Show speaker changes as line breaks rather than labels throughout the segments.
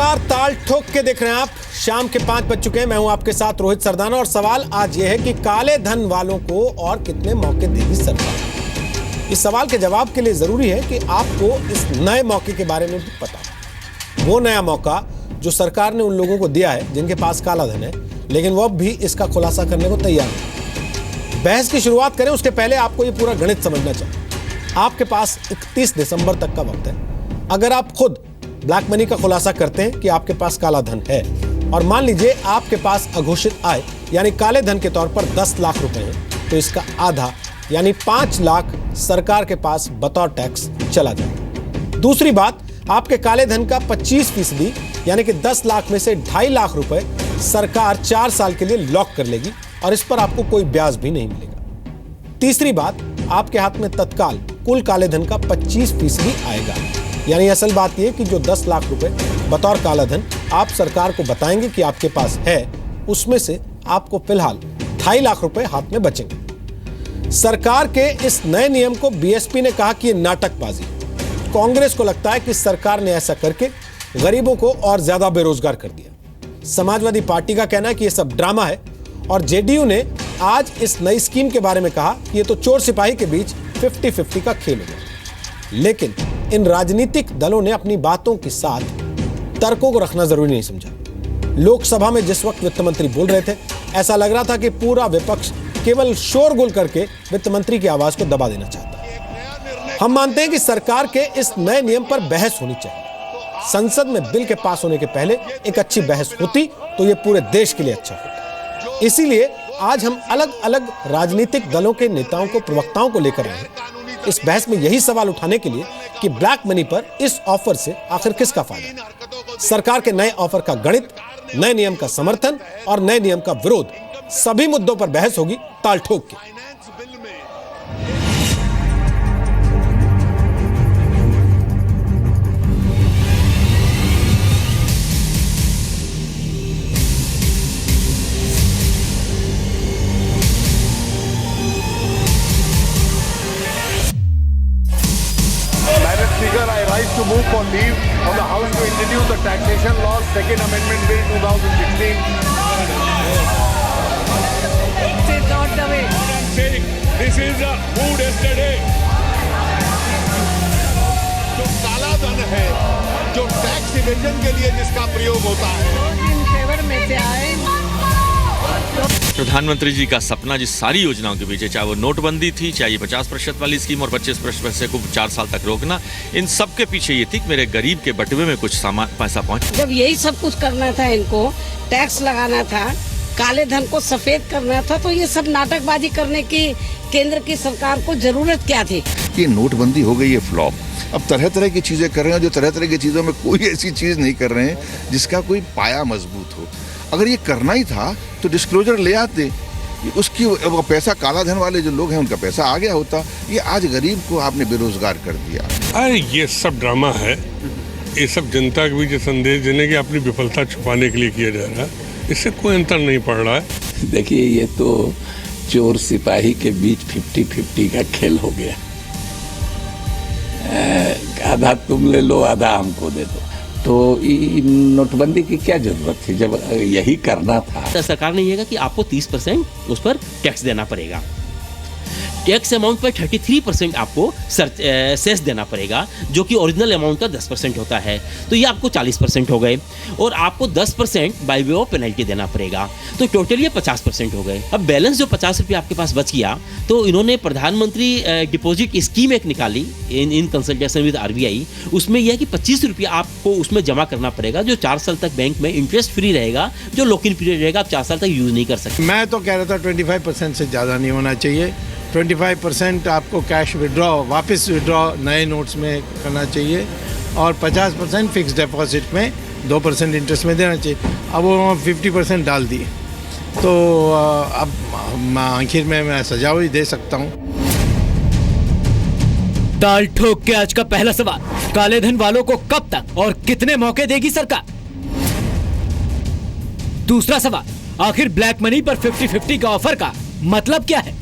नमस्कार, ताल ठोक के देख रहे हैं आप। शाम के 5 बज चुके हैं। मैं हूं आपके साथ रोहित सरदाना और सवाल आज यह है कि काले धन वालों को और कितने मौके देगी सरकार। इस सवाल के जवाब के लिए जरूरी है कि आपको इस नए मौके के बारे में भी पता हो। वो नया मौका जो सरकार ने उन लोगों को दिया है जिनके पास काला धन है, लेकिन वो अब भी इसका खुलासा करने को तैयार नहीं। बहस की शुरुआत करें उसके पहले आपको ये पूरा गणित समझना चाहिए। आपके पास 31 दिसंबर तक का वक्त है। अगर आप खुद ब्लैक मनी का खुलासा करते हैं कि आपके पास काला धन है और मान लीजिए आपके पास अघोषित आय यानी काले धन के तौर पर 10 लाख रुपए है, तो इसका आधा यानी 5 लाख सरकार के पास बतौर टैक्स चला जाएगा। दूसरी बात, आपके काले धन का 25% यानी कि 10 लाख में से 2.5 लाख रुपए सरकार 4 साल के लिए लॉक कर लेगी और इस पर आपको कोई ब्याज भी नहीं मिलेगा। तीसरी बात, आपके हाथ में तत्काल कुल काले धन का 25% आएगा। यानी असल बात यह कि जो 10 लाख रुपए बतौर काला धन आप सरकार को बताएंगे कि आपके पास है, उसमें से आपको फिलहाल 2.5 लाख रुपए हाथ में बचेंगे। सरकार के इस नए नियम को बीएसपी ने कहा कि यह नाटकबाजी। कांग्रेस को लगता है कि सरकार ने ऐसा करके गरीबों को और ज्यादा बेरोजगार कर दिया। समाजवादी पार्टी का कहना है कि यह सब ड्रामा है और जेडीयू ने आज इस नई स्कीम के बारे में कहा कि यह तो चोर सिपाही के बीच 50-50 का खेल हो गया। लेकिन इन राजनीतिक दलों ने अपनी बातों के साथ तर्कों को रखना जरूरी नहीं समझा। लोकसभा में जिस वक्त वित्त मंत्री बोल रहे थे, ऐसा लग रहा था कि पूरा विपक्ष केवल शोरगुल करके वित्त मंत्री की आवाज को दबा देना चाहता है। हम मानते हैं कि सरकार के इस नए नियम पर बहस होनी चाहिए। संसद में बिल के पास होने के पहले एक अच्छी बहस होती तो यह पूरे देश के लिए अच्छा होता। इसीलिए आज हम अलग अलग राजनीतिक दलों के नेताओं को, प्रवक्ताओं को लेकर आए हैं इस बहस में यही सवाल उठाने के लिए कि ब्लैक मनी पर इस ऑफर से आखिर किसका फायदा। सरकार के नए ऑफर का गणित, नए नियम का समर्थन और नए नियम का विरोध, सभी मुद्दों पर बहस होगी ताल ठोक के।
To move for leave of the House to introduce the taxation laws, Second Amendment Bill 2016.
This is not the way.
Saying this is the mood yesterday. जो काला धन है, जो टैक्स इवेजन के लिए जिसका प्रयोग होता है,
इन फेवर में से आए।
प्रधानमंत्री जी का सपना जिस सारी योजनाओं के पीछे, चाहे वो नोटबंदी थी, चाहे ये 50% वाली स्कीम और 25% को 4 साल तक रोकना, इन सब के पीछे ये थी कि मेरे गरीब के बटुए में कुछ सामान पैसा पहुंचे।
जब यही सब कुछ करना था, इनको टैक्स लगाना था, काले धन को सफेद करना था, तो ये सब नाटकबाजी करने की केंद्र की सरकार को जरूरत क्या थी।
ये नोटबंदी हो गई है फ्लॉप। अब तरह तरह की चीजें कर रहे हैं, जो तरह तरह की चीजों में कोई ऐसी चीज नहीं कर रहे हैं जिसका कोई पाया मजबूत हो। अगर ये करना ही था तो डिस्क्लोजर ले आते, उसकी पैसा काला धन वाले जो लोग हैं उनका पैसा आ गया होता। ये आज गरीब को आपने बेरोजगार कर दिया।
अरे ये सब ड्रामा है, ये सब जनता के बीच संदेश देने की अपनी विफलता छुपाने के लिए किया जा रहा है। इससे कोई अंतर नहीं पड़ रहा है।
देखिए, ये तो चोर सिपाही के बीच 50-50 का खेल हो गया। आधा तुम ले लो, आधा हमको दे दो। तो नोटबंदी की क्या जरूरत थी जब यही करना था।
तो सरकार ने ये कहा कि आपको 30% उस पर टैक्स देना पड़ेगा। टैक्स अमाउंट पर 33% आपको सेस देना पड़ेगा, जो कि ओरिजिनल अमाउंट का 10% होता है। तो ये आपको 40% हो गए और आपको 10% बाय वे ऑफ पेनल्टी देना पड़ेगा। तो टोटल ये 50% हो गए। अब बैलेंस जो 50 रुपये आपके पास बच गया, तो इन्होंने प्रधानमंत्री डिपॉजिट स्कीम एक निकाली इन कंसल्टेशन विद आरबीआई। उसमें यह है कि 25 रुपये आपको उसमें जमा करना पड़ेगा, जो 4 साल तक बैंक में इंटरेस्ट फ्री रहेगा, जो लॉक इन पीरियड रहेगा, आप 4 साल तक यूज नहीं कर सकते।
मैं तो कह रहा था 25% से ज़्यादा नहीं होना चाहिए। 25% आपको कैश विड्रॉ, वापस विड्रॉ नए नोट्स में करना चाहिए और 50% फिक्स डिपॉजिट में 2% इंटरेस्ट में देना चाहिए। अब वो 50% डाल दिए, तो अब आखिर में मैं सजा ही दे सकता हूँ।
ताल ठोक के आज का पहला सवाल, काले धन वालों को कब तक और कितने मौके देगी सरकार। दूसरा सवाल, आखिर ब्लैक मनी पर 50-50 का ऑफर का मतलब क्या है।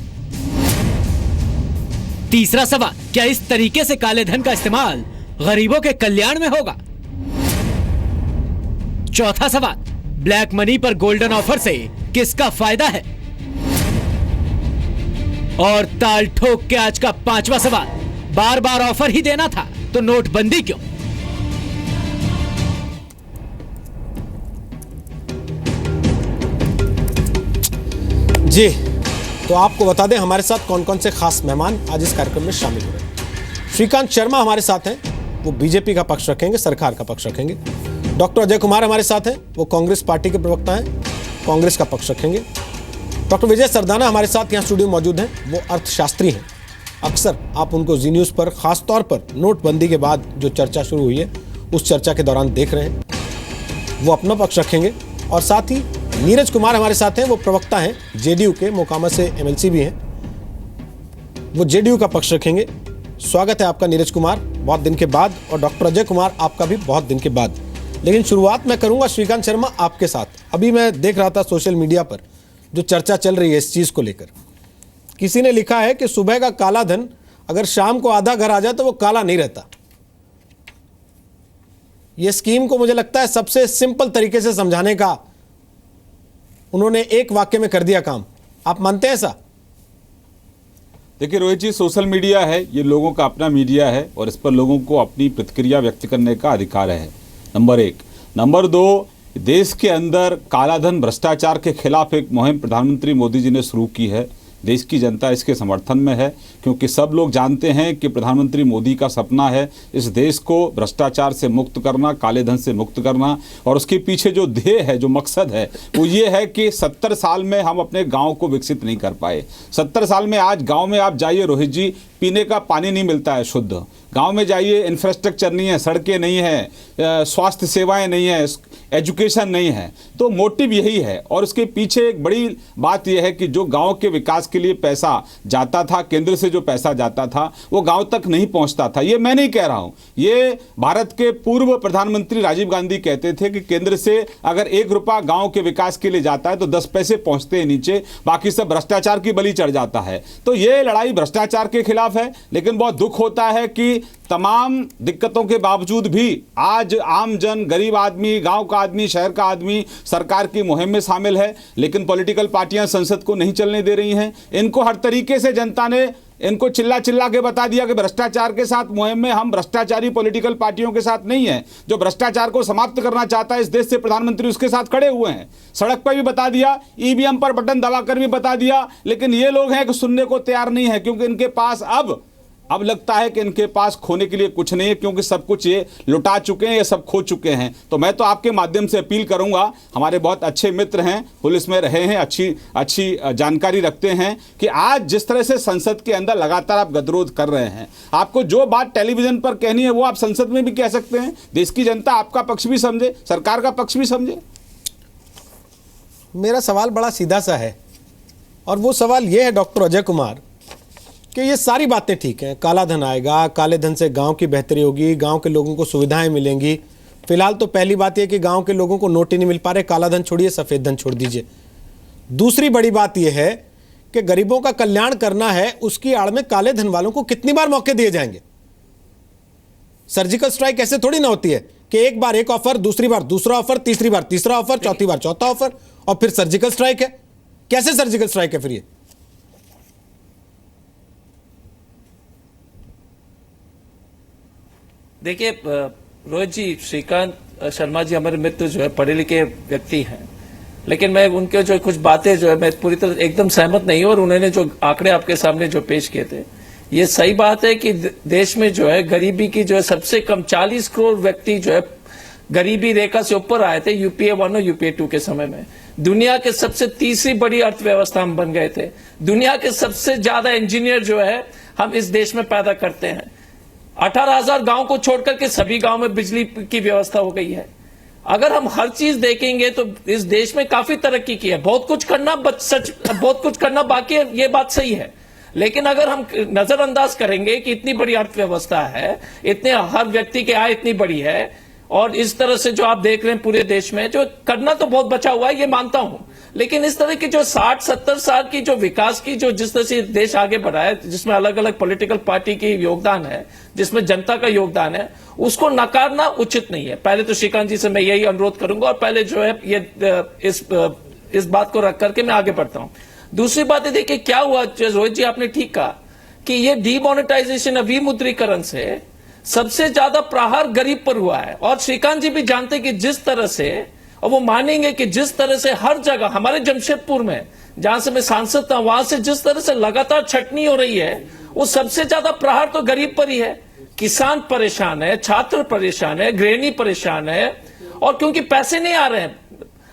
तीसरा सवाल, क्या इस तरीके से काले धन का इस्तेमाल गरीबों के कल्याण में होगा। चौथा सवाल, ब्लैक मनी पर गोल्डन ऑफर से किसका फायदा है? और ताल ठोक के आज का पांचवा सवाल, बार बार ऑफर ही देना था तो नोटबंदी क्यों?
जी, तो आपको बता दें हमारे साथ कौन कौन से खास मेहमान आज इस कार्यक्रम में शामिल हो रहे हैं। श्रीकांत शर्मा हमारे साथ हैं, वो बीजेपी का पक्ष रखेंगे, सरकार का पक्ष रखेंगे। डॉक्टर अजय कुमार हमारे साथ हैं, वो कांग्रेस पार्टी के प्रवक्ता हैं, कांग्रेस का पक्ष रखेंगे। डॉक्टर विजय सरदाना हमारे साथ यहाँ स्टूडियो मौजूद हैं, वो अर्थशास्त्री हैं। अक्सर आप उनको जी न्यूज़ पर खास तौर पर नोटबंदी के बाद जो चर्चा शुरू हुई है उस चर्चा के दौरान देख रहे हैं, वो अपना पक्ष रखेंगे। और साथ ही नीरज कुमार हमारे साथ हैं, वो प्रवक्ता हैं जेडीयू के, मोकामा से एमएलसी भी हैं, वो जेडीयू का पक्ष रखेंगे। स्वागत है आपका नीरज कुमार, बहुत दिन के बाद, और डॉक्टर अजय कुमार आपका भी बहुत दिन के बाद। लेकिन शुरुआत मैं करूंगा श्रीकांत शर्मा आपके साथ। अभी मैं देख रहा था सोशल मीडिया पर जो चर्चा चल रही है इस चीज को लेकर, किसी ने लिखा है कि सुबह का काला धन अगर शाम को आधा घर आ जाए तो वो काला नहीं रहता। ये स्कीम को मुझे लगता है सबसे सिंपल तरीके से समझाने का उन्होंने एक वाक्य में कर दिया काम। आप मानते हैं ऐसा?
देखिए रोहित जी, सोशल मीडिया है, ये लोगों का अपना मीडिया है और इस पर लोगों को अपनी प्रतिक्रिया व्यक्त करने का अधिकार है, नंबर 1। नंबर 2, देश के अंदर कालाधन भ्रष्टाचार के खिलाफ एक मुहिम प्रधानमंत्री मोदी जी ने शुरू की है। देश की जनता इसके समर्थन में है, क्योंकि सब लोग जानते हैं कि प्रधानमंत्री मोदी का सपना है इस देश को भ्रष्टाचार से मुक्त करना, काले धन से मुक्त करना। और उसके पीछे जो ध्येय है, जो मकसद है, वो ये है कि 70 साल में हम अपने गांव को विकसित नहीं कर पाए। 70 साल में आज गांव में आप जाइए रोहित जी, पीने का पानी नहीं मिलता है शुद्ध। गांव में जाइए, इंफ्रास्ट्रक्चर नहीं है, सड़कें नहीं है, स्वास्थ्य सेवाएं नहीं है, एजुकेशन नहीं है। तो मोटिव यही है। और उसके पीछे एक बड़ी बात यह है कि जो गांव के विकास के लिए पैसा जाता था, केंद्र से जो पैसा जाता था, वो गांव तक नहीं पहुंचता था। ये मैं नहीं कह रहा हूं, ये भारत के पूर्व प्रधानमंत्री राजीव गांधी कहते थे कि केंद्र से अगर 1 रुपया गांव के विकास के लिए जाता है तो 10 पैसे पहुंचते हैं नीचे, बाकी सब भ्रष्टाचार की बलि चढ़ जाता है। तो ये लड़ाई भ्रष्टाचार के खिलाफ है। लेकिन बहुत दुख होता है कि तमाम दिक्कतों के बावजूद भी आज आम जन, गरीब आदमी, गांव का आदमी, शहर का आदमी सरकार की मुहिम में शामिल है, लेकिन पॉलिटिकल पार्टियां संसद को नहीं चलने दे रही हैं। इनको हर तरीके से जनता ने इनको चिल्ला चिल्ला के बता दिया कि भ्रष्टाचार के साथ मुहिम में हम भ्रष्टाचारी पॉलिटिकल पार्टियों के साथ नहीं है। जो भ्रष्टाचार को समाप्त करना चाहता है इस देश से, प्रधानमंत्री उसके साथ खड़े हुए हैं। सड़क पर भी बता दिया, ईवीएम पर बटन दबाकर भी बता दिया, लेकिन ये लोग हैं कि सुनने को तैयार नहीं है, क्योंकि इनके पास अब लगता है कि इनके पास खोने के लिए कुछ नहीं है, क्योंकि सब कुछ ये लुटा चुके हैं, ये सब खो चुके हैं। तो मैं तो आपके माध्यम से अपील करूंगा, हमारे बहुत अच्छे मित्र हैं, पुलिस में रहे हैं, अच्छी जानकारी रखते हैं, कि आज जिस तरह से संसद के अंदर लगातार आप गतिरोध कर रहे हैं, आपको जो बात टेलीविजन पर कहनी है वो आप संसद में भी कह सकते हैं। देश की जनता आपका पक्ष भी समझे, सरकार का पक्ष भी समझे।
मेरा सवाल बड़ा सीधा सा है, और वो सवाल ये है डॉक्टर अजय कुमार, कि ये सारी बातें ठीक हैं, काला धन आएगा, काले धन से गांव की बेहतरी होगी, गांव के लोगों को सुविधाएं मिलेंगी। फिलहाल तो पहली बात यह कि गांव के लोगों को नोट ही नहीं मिल पा रहे, काला धन छोड़िए, सफेद धन छोड़ दीजिए। दूसरी बड़ी बात यह है कि गरीबों का कल्याण करना है, उसकी आड़ में काले धन वालों को कितनी बार मौके दिए जाएंगे? सर्जिकल स्ट्राइक ऐसे थोड़ी ना होती है कि एक बार एक ऑफर, दूसरी बार दूसरा ऑफर, तीसरी बार तीसरा ऑफर, चौथी बार चौथा ऑफर, और फिर सर्जिकल स्ट्राइक है। कैसे सर्जिकल स्ट्राइक है फिर ये?
देखिए रोहित जी, श्रीकांत शर्मा जी हमारे मित्र जो है पढ़े लिखे व्यक्ति हैं, लेकिन मैं उनके जो कुछ बातें जो है मैं पूरी तरह एकदम सहमत नहीं हूं। और उन्होंने जो आंकड़े आपके सामने जो पेश किए थे, ये सही बात है कि देश में जो है गरीबी की जो है सबसे कम 40 करोड़ व्यक्ति जो है गरीबी रेखा से ऊपर आए थे यूपीए 1 और यूपीए 2 के समय में। दुनिया के सबसे तीसरी बड़ी अर्थव्यवस्था हम बन गए थे। दुनिया के सबसे ज्यादा इंजीनियर जो है हम इस देश में पैदा करते हैं। 18,000 गांव को छोड़कर के सभी गांव में बिजली की व्यवस्था हो गई है। अगर हम हर चीज देखेंगे तो इस देश में काफी तरक्की की है। बहुत कुछ करना बाकी है, ये बात सही है। लेकिन अगर हम नजरअंदाज करेंगे कि इतनी बड़ी अर्थव्यवस्था है, इतने हर व्यक्ति की आय इतनी बड़ी है, और इस तरह से जो आप देख रहे हैं पूरे देश में, जो करना तो बहुत बचा हुआ है, ये मानता हूं, लेकिन इस तरह की जो 60-70 साल की जो विकास की जो जिस तरह से देश आगे बढ़ा है, जिसमें अलग अलग पॉलिटिकल पार्टी की योगदान है, जिसमें जनता का योगदान है, उसको नकारना उचित नहीं है। पहले तो श्रीकांत जी से मैं यही अनुरोध करूंगा, और पहले जो है ये इस बात को रख करके मैं आगे बढ़ता हूं। दूसरी बात है, देखिए क्या हुआ, रोहित जी आपने ठीक कहा कि ये डीमोनेटाइजेशन, विमुद्रीकरण से सबसे ज्यादा प्रहार गरीब पर हुआ है। और श्रीकांत जी भी जानते हैं कि जिस तरह से, और वो मानेंगे कि जिस तरह से हर जगह, हमारे जमशेदपुर में जहां से मैं सांसद था, वहां से जिस तरह से लगातार छटनी हो रही है, वो सबसे ज्यादा प्रहार तो गरीब पर ही है। किसान परेशान है, छात्र परेशान है, गृहिणी परेशान है, और क्योंकि पैसे नहीं आ रहे हैं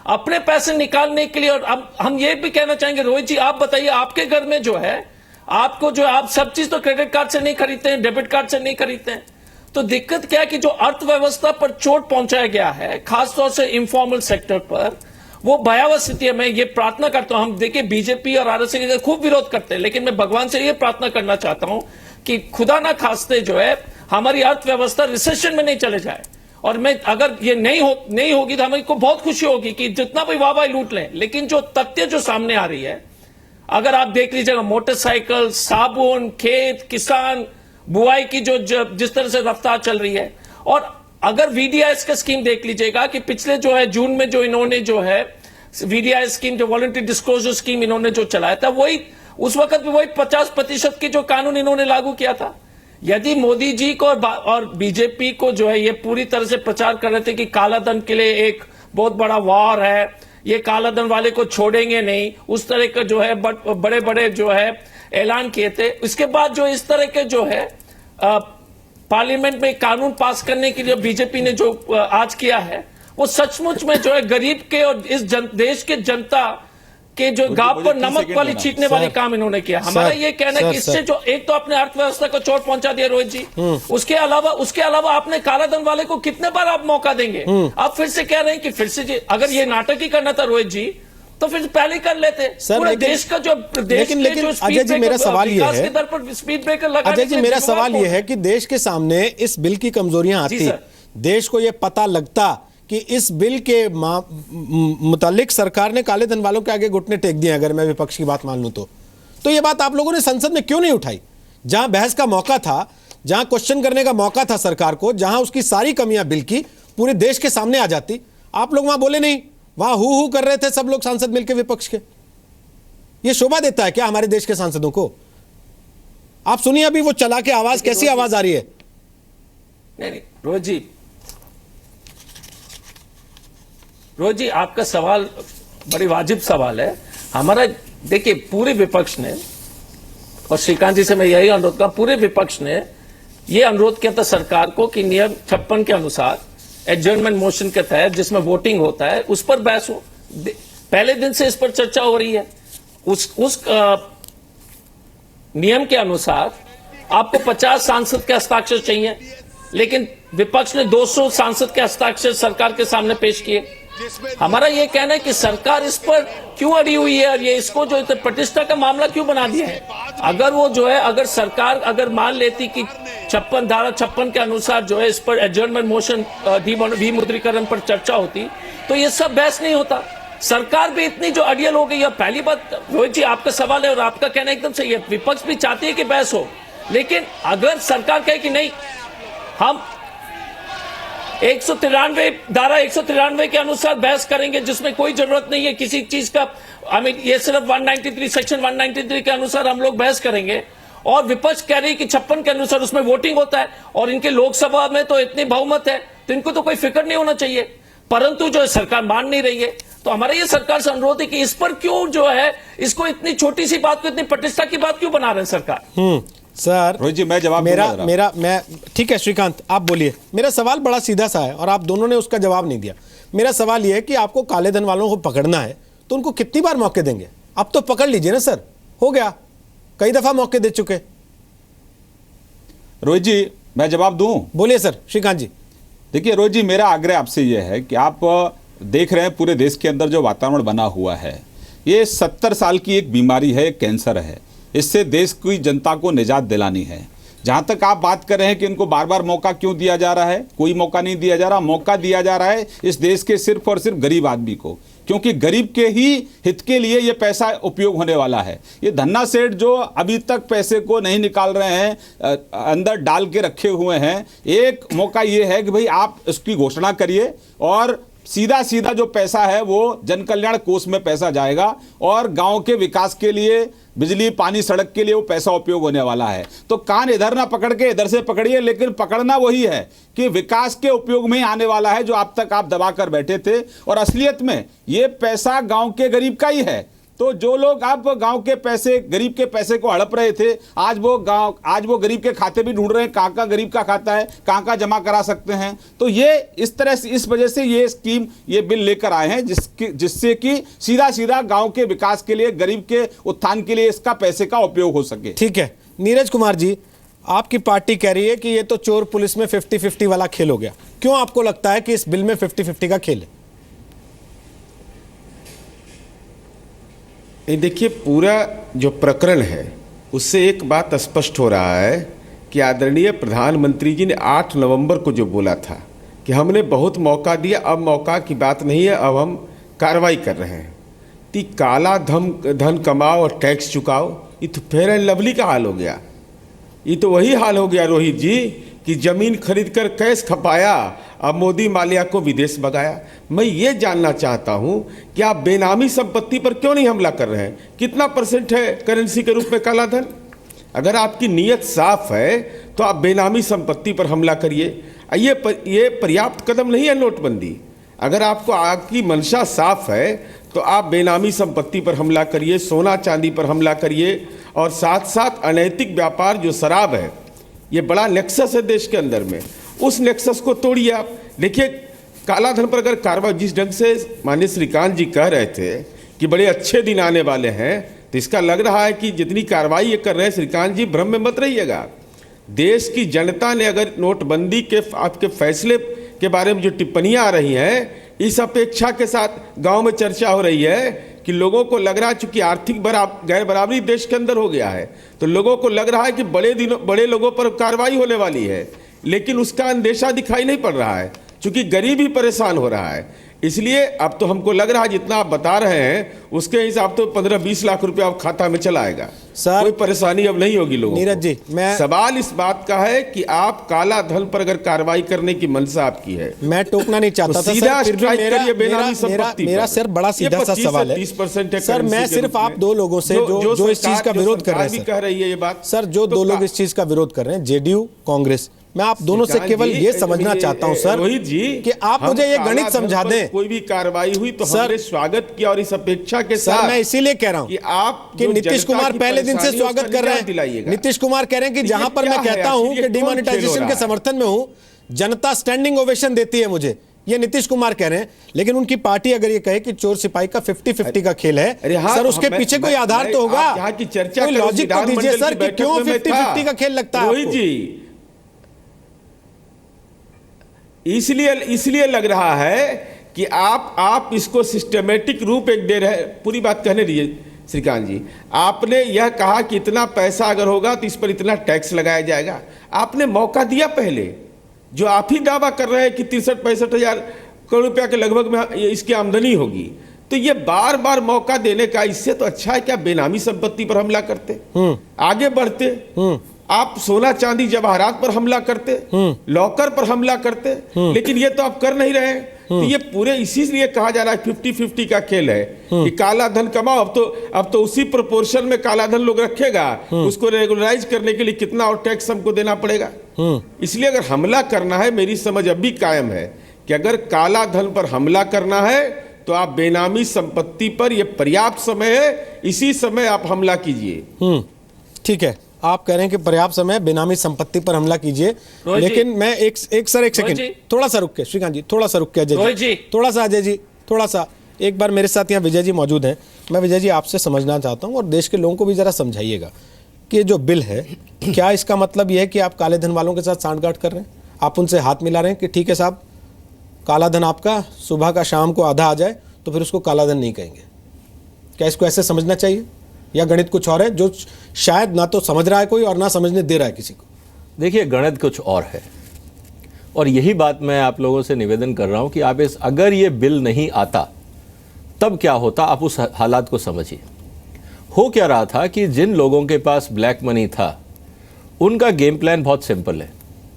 अपने पैसे निकालने के लिए। और अब हम ये भी कहना चाहेंगे, रोहित जी आप बताइए, आपके घर में जो है, आपको जो आप सब चीज तो क्रेडिट कार्ड से नहीं खरीदते हैं, डेबिट कार्ड से नहीं खरीदते हैं, तो दिक्कत क्या है कि जो अर्थव्यवस्था पर चोट पहुंचाया गया है, खासतौर से इनफॉर्मल सेक्टर पर, वो भयावह स्थिति है। मैं ये प्रार्थना करता हूं, हम देखिए बीजेपी और आरएसएस खूब विरोध करते हैं, लेकिन मैं भगवान से ये प्रार्थना करना चाहता हूं कि खुदा ना खास्ते जो है हमारी अर्थव्यवस्था रिसेशन में नहीं चले जाए। और मैं अगर ये नहीं होगी तो हमें को बहुत खुशी होगी कि जितना भी वाह लूट लें, लेकिन जो तथ्य जो सामने आ रही है, अगर आप देख लीजिएगा, मोटरसाइकिल, साबुन, खेत, किसान, बुआई की जो जिस तरह से रफ्तार चल रही है, और अगर वीडीआईएस का स्कीम देख लीजिएगा कि पिछले जो है जून में जो इन्होंने जो है वीडीआईएस स्कीम, जो वॉलंटरी डिस्क्लोजर स्कीम इन्होंने जो चलाया था, वही उस वक्त भी वही 50% की जो कानून इन्होंने लागू किया था। यदि मोदी जी को और बीजेपी को जो है ये पूरी तरह से प्रचार कर रहे थे कि कालाधन के लिए एक बहुत बड़ा वॉर है, ये कालाधन वाले को छोड़ेंगे नहीं, उस तरह के जो है बड़े बड़े जो है ऐलान किए थे। इसके बाद जो इस तरह के जो है पार्लियामेंट में कानून पास करने के लिए बीजेपी ने जो आज किया है, वो सचमुच में जो है गरीब के और इस देश के जनता के जो गांव पर नमक वाली छीटने वाली काम इन्होंने किया। हमारा ये कहना है कि इससे जो एक तो अपने अर्थव्यवस्था को चोट पहुंचा दिया रोहित जी, उसके अलावा आपने कालाधन वाले को कितने बार आप मौका देंगे? आप फिर से कह रहे हैं कि फिर से अगर ये नाटक ही करना था रोहित जी, तो फिर पहले कर लेते। पूरे देश का जो
लेकिन अजय जी मेरा सवाल ये है,
स्पीड ब्रेकर लगा,
अजय जी मेरा सवाल ये है कि देश के सामने इस बिल की कमजोरियां आती, देश को ये पता लगता कि इस बिल के मुतालिक सरकार ने काले धन वालों के आगे घुटने टेक दिए, अगर मैं विपक्ष की बात मान लूं तो ये बात आप लोगों ने संसद में क्यों नहीं उठाई? जहां बहस का मौका था, जहां क्वेश्चन करने का मौका था सरकार को, जहां उसकी सारी कमियां बिल की पूरे देश के सामने आ जाती, आप लोग वहां बोले नहीं, वहां हु कर रहे थे सब लोग सांसद मिलकर विपक्ष के। ये शोभा देता है क्या हमारे देश के सांसदों को? आप सुनिए अभी वो चला के आवाज, कैसी आवाज आ रही है?
नहीं रोहित जी आपका सवाल बड़ी वाजिब सवाल है। हमारा देखिए पूरे विपक्ष ने, और श्रीकांत जी से मैं यही अनुरोध कर, पूरे विपक्ष ने यह अनुरोध किया था सरकार को कि नियम 56 के अनुसार एडजर्नमेंट मोशन के तहत जिसमें वोटिंग होता है उस पर बहस हो। पहले दिन से इस पर चर्चा हो रही है। उस नियम के अनुसार आपको 50 सांसद के हस्ताक्षर चाहिए, लेकिन विपक्ष ने 200 सांसद के हस्ताक्षर सरकार के सामने पेश किए। हमारा यह कहना है कि सरकार इस पर क्यों अड़ी हुई है और ये इसको जो प्रतिष्ठा का मामला क्यों बना दिया है? अगर वो जो है, अगर सरकार अगर मान लेती कि धारा 56 के अनुसार जो है इस पर एडजर्नमेंट मोशन विमुद्रीकरण पर चर्चा होती, तो ये सब बहस नहीं होता। सरकार भी इतनी जो अड़ियल हो गई है। पहली बात रोहित जी आपका सवाल है और आपका कहना एकदम सही है, विपक्ष भी चाहती है कि बहस हो, लेकिन अगर सरकार कहे कि नहीं, हम 193 धारा 193 के अनुसार बहस करेंगे जिसमें कोई जरूरत नहीं है किसी चीज का, ये सिर्फ 193 सेक्शन 193 के अनुसार हम लोग बहस करेंगे, और विपक्ष कह रही है कि 56 के अनुसार उसमें वोटिंग होता है, और इनके लोकसभा में तो इतनी बहुमत है तो इनको तो कोई फिक्र नहीं होना चाहिए, परंतु जो सरकार मान नहीं रही है। तो हमारा ये सरकार से अनुरोध है कि इस पर क्यों जो है, इसको इतनी छोटी सी बात को इतनी प्रतिष्ठा की बात क्यों बना रहे हैं सरकार?
सर
रोहित जी मैं जवाब
मैं ठीक है श्रीकांत आप बोलिए। मेरा सवाल बड़ा सीधा सा है और आप दोनों ने उसका जवाब नहीं दिया। मेरा सवाल यह है कि आपको काले धन वालों को पकड़ना है तो उनको कितनी बार मौके देंगे? अब तो पकड़ लीजिए ना सर, हो गया, कई दफा मौके दे चुके।
रोहित जी मैं जवाब दूं?
बोलिए सर श्रीकांत जी।
देखिए रोहित जी मेरा आग्रह आपसे यह है कि आप देख रहे हैं पूरे देश के अंदर जो वातावरण बना हुआ है, ये 70 साल की एक बीमारी है, एक कैंसर है। इससे देश की जनता को निजात दिलानी है। जहां तक आप बात कर रहे हैं कि इनको बार बार मौका क्यों दिया जा रहा है, कोई मौका नहीं दिया जा रहा। मौका दिया जा रहा है इस देश के सिर्फ और सिर्फ गरीब आदमी को, क्योंकि गरीब के ही हित के लिए ये पैसा उपयोग होने वाला है। ये धन्ना सेठ जो अभी तक पैसे को नहीं निकाल रहे हैं, अंदर डाल के रखे हुए हैं, एक मौका ये है कि भाई आप इसकी घोषणा करिए और सीधा सीधा जो पैसा है वो जन कल्याण कोष में पैसा जाएगा और गांव के विकास के लिए, बिजली पानी सड़क के लिए वो पैसा उपयोग होने वाला है। तो कान इधर ना पकड़ के इधर से पकड़िए, लेकिन पकड़ना वही है कि विकास के उपयोग में ही आने वाला है जो अब तक आप दबा कर बैठे थे। और असलियत में ये पैसा गांव के गरीब का ही है। तो जो लोग अब गांव के पैसे, गरीब के पैसे को हड़प रहे थे, आज वो गरीब के खाते भी ढूंढ रहे हैं, कहाँ का गरीब का खाता है, कहाँ जमा करा सकते हैं। तो ये इस तरह से, इस वजह से ये स्कीम, ये बिल लेकर आए हैं जिससे कि सीधा सीधा गांव के विकास के लिए, गरीब के उत्थान के लिए इसका पैसे का उपयोग हो सके।
ठीक है नीरज कुमार जी, आपकी पार्टी कह रही है कि ये तो चोर पुलिस में 50-50 वाला खेल हो गया। क्यों आपको लगता है कि इस बिल में 50-50 का खेल है?
देखिए, पूरा जो प्रकरण है उससे एक बात स्पष्ट हो रहा है कि आदरणीय प्रधानमंत्री जी ने 8 नवंबर को जो बोला था कि हमने बहुत मौका दिया, अब मौका की बात नहीं है, अब हम कार्रवाई कर रहे हैं। तो काला धन कमाओ और टैक्स चुकाओ, ये तो फेयर एंड लवली का हाल हो गया। ये तो वही हाल हो गया रोहित जी कि जमीन खरीद कर कैश खपाया, अब मोदी माल्या को विदेश भगाया। मैं ये जानना चाहता हूं कि आप बेनामी संपत्ति पर क्यों नहीं हमला कर रहे हैं? कितना % है करेंसी के रूप में काला धन? अगर आपकी नीयत साफ है तो आप बेनामी संपत्ति पर हमला करिए। ये पर्याप्त कदम नहीं है नोटबंदी। अगर आपकी मंशा साफ है तो आप बेनामी संपत्ति पर हमला करिए, सोना चांदी पर हमला करिए, और साथ साथ अनैतिक व्यापार जो शराब है, ये बड़ा नेक्सस है देश के अंदर में, उस नेक्सस को तोड़िए आप। देखिए, काला धन पर अगर कार्रवाई, जिस ढंग से माननीय श्रीकांत जी कह रहे थे कि बड़े अच्छे दिन आने वाले हैं, तो इसका लग रहा है कि जितनी कार्रवाई ये कर रहे हैं, श्रीकांत जी भ्रम में मत रहिएगा। देश की जनता ने अगर नोटबंदी के आपके फैसले के बारे में जो टिप्पणियां आ रही हैं, इस अपेक्षा के साथ गांव में चर्चा हो रही है कि लोगों को लग रहा है चूंकि आर्थिक गैर बराबरी देश के अंदर हो गया है, तो लोगों को लग रहा है कि बड़े लोगों पर कार्रवाई होने वाली है, लेकिन उसका अंदेशा दिखाई नहीं पड़ रहा है क्योंकि गरीब ही परेशान हो रहा है। इसलिए अब तो हमको लग रहा है जितना आप बता रहे हैं उसके हिसाब तो 15-20 लाख रुपया आप खाता में चला आएगा।
सर,
कोई परेशानी अब नहीं होगी लोगों
नीरज जी, मैं
सवाल इस बात का है कि आप काला धन पर अगर कार्रवाई करने की मंशा आपकी है,
मैं टोकना नहीं चाहता था,
सीधा
फिर भी
स्ट्राइक करिए बेनामी संपत्ति
मेरा सर बड़ा सीधा सा सवाल है।
30% है
सर, मैं सिर्फ आप दो लोगों से जो इस चीज का विरोध कर रहे हैं,
कह रही है ये बात
सर, जो दो लोग इस चीज का विरोध कर रहे हैं, जेडीयू कांग्रेस, मैं आप दोनों से केवल ये समझना चाहता हूं सर
रोहित जी
कि आप मुझे ये गणित समझा दें।
कोई भी कार्रवाई हुई तो हमने स्वागत किया और इस अपेक्षा के साथ,
सर मैं इसीलिए कह रहा हूं
कि आप
कि नीतीश कुमार पहले दिन से स्वागत कर रहे हैं। नीतीश कुमार कह रहे हैं कि जहां पर मैं कहता हूं कि डिमोनेटाइजेशन के समर्थन में हूं, जनता स्टैंडिंग ओवेशन देती है मुझे, ये नीतीश कुमार कह रहे हैं। लेकिन उनकी पार्टी अगर ये कहे कि चोर सिपाही का 50-50 का खेल है, सर उसके पीछे कोई आधार तो होगा,
यहाँ की चर्चा,
कोई लॉजिक तो दीजिए सर कि क्यों 50-50 का खेल लगता है
रोहित जी? इसलिए लग रहा है कि आप इसको सिस्टमेटिक रूप एक दे रहे। पूरी बात कहने दीजिए श्रीकांत जी, आपने यह कहा कि इतना पैसा अगर होगा तो इस पर इतना टैक्स लगाया जाएगा। आपने मौका दिया पहले, जो आप ही दावा कर रहे हैं कि 63-65 हजार करोड़ रुपया के लगभग में इसकी आमदनी होगी। तो ये बार बार मौका देने का, इससे तो अच्छा है क्या बेनामी संपत्ति पर हमला करते, आगे बढ़ते, आप सोना चांदी जवाहरात पर हमला करते, लॉकर पर हमला करते, लेकिन ये तो आप कर नहीं रहे। तो ये पूरे इसीलिए कहा जा रहा है 50-50 का खेल है कि काला धन कमाओ। अब तो उसी प्रोपोर्शन में काला धन लोग रखेगा, उसको रेगुलराइज करने के लिए कितना और टैक्स हमको देना पड़ेगा। इसलिए अगर हमला करना है, मेरी समझ अब भी कायम है कि अगर काला धन पर हमला करना है तो आप बेनामी संपत्ति पर, यह पर्याप्त समय है, इसी समय आप हमला कीजिए।
ठीक है, आप कह रहे हैं कि पर्याप्त समय बेनामी संपत्ति पर हमला कीजिए, लेकिन मैं एक सेकंड, थोड़ा सा रुक के श्रीकांत जी, थोड़ा सा रुक के अजय जी, थोड़ा सा अजय जी, थोड़ा सा एक बार मेरे साथ यहाँ विजय जी मौजूद हैं। मैं विजय जी आपसे समझना चाहता हूँ और देश के लोगों को भी जरा समझाइएगा कि जो बिल है, क्या इसका मतलब यह है कि आप काले धन वालों के साथ सांठगांठ कर रहे हैं, आप उनसे हाथ मिला रहे हैं कि ठीक है साहब, काला धन आपका सुबह का शाम को आधा आ जाए तो फिर उसको काला धन नहीं कहेंगे? क्या इसको ऐसे समझना चाहिए, या गणित कुछ और है जो शायद ना तो समझ रहा है कोई और ना समझने दे रहा है किसी को?
देखिए, गणित कुछ और है, और यही बात मैं आप लोगों से निवेदन कर रहा हूं कि आप अगर ये बिल नहीं आता तब क्या होता, आप उस हालात को समझिए। हो क्या रहा था कि जिन लोगों के पास ब्लैक मनी था उनका गेम प्लान बहुत सिंपल है।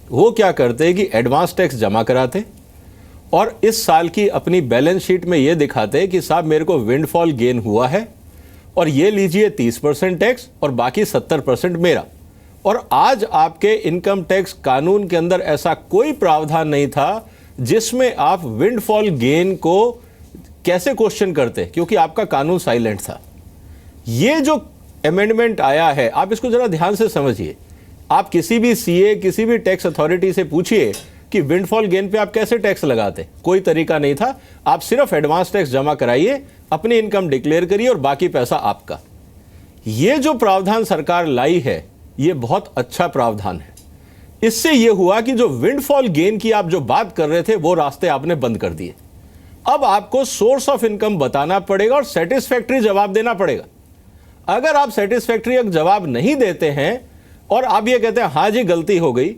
वो क्या करते कि एडवांस टैक्स जमा कराते और इस साल की अपनी बैलेंस शीट में ये दिखाते कि साहब मेरे को विंडफॉल गेन हुआ है और ये लीजिए 30% टैक्स और बाकी 70% मेरा। और आज आपके इनकम टैक्स कानून के अंदर ऐसा कोई प्रावधान नहीं था जिसमें आप विंडफॉल गेन को कैसे क्वेश्चन करते, क्योंकि आपका कानून साइलेंट था। ये जो अमेंडमेंट आया है, आप इसको जरा ध्यान से समझिए। आप किसी भी सीए, किसी भी टैक्स अथॉरिटी से पूछिए कि विंडफॉल गेन पे आप कैसे टैक्स लगाते, कोई तरीका नहीं था। आप सिर्फ एडवांस टैक्स जमा कराइए, अपनी इनकम डिक्लेयर करिए और बाकी पैसा आपका। ये जो प्रावधान सरकार लाई है ये बहुत अच्छा प्रावधान है। इससे ये हुआ कि जो विंडफॉल गेन की आप जो बात कर रहे थे वो रास्ते आपने बंद कर दिए। अब आपको सोर्स ऑफ इनकम बताना पड़ेगा और सेटिस्फैक्ट्री जवाब देना पड़ेगा। अगर आप सेटिस्फैक्ट्री जवाब नहीं देते हैं और आप ये कहते हैं हाँ जी गलती हो गई,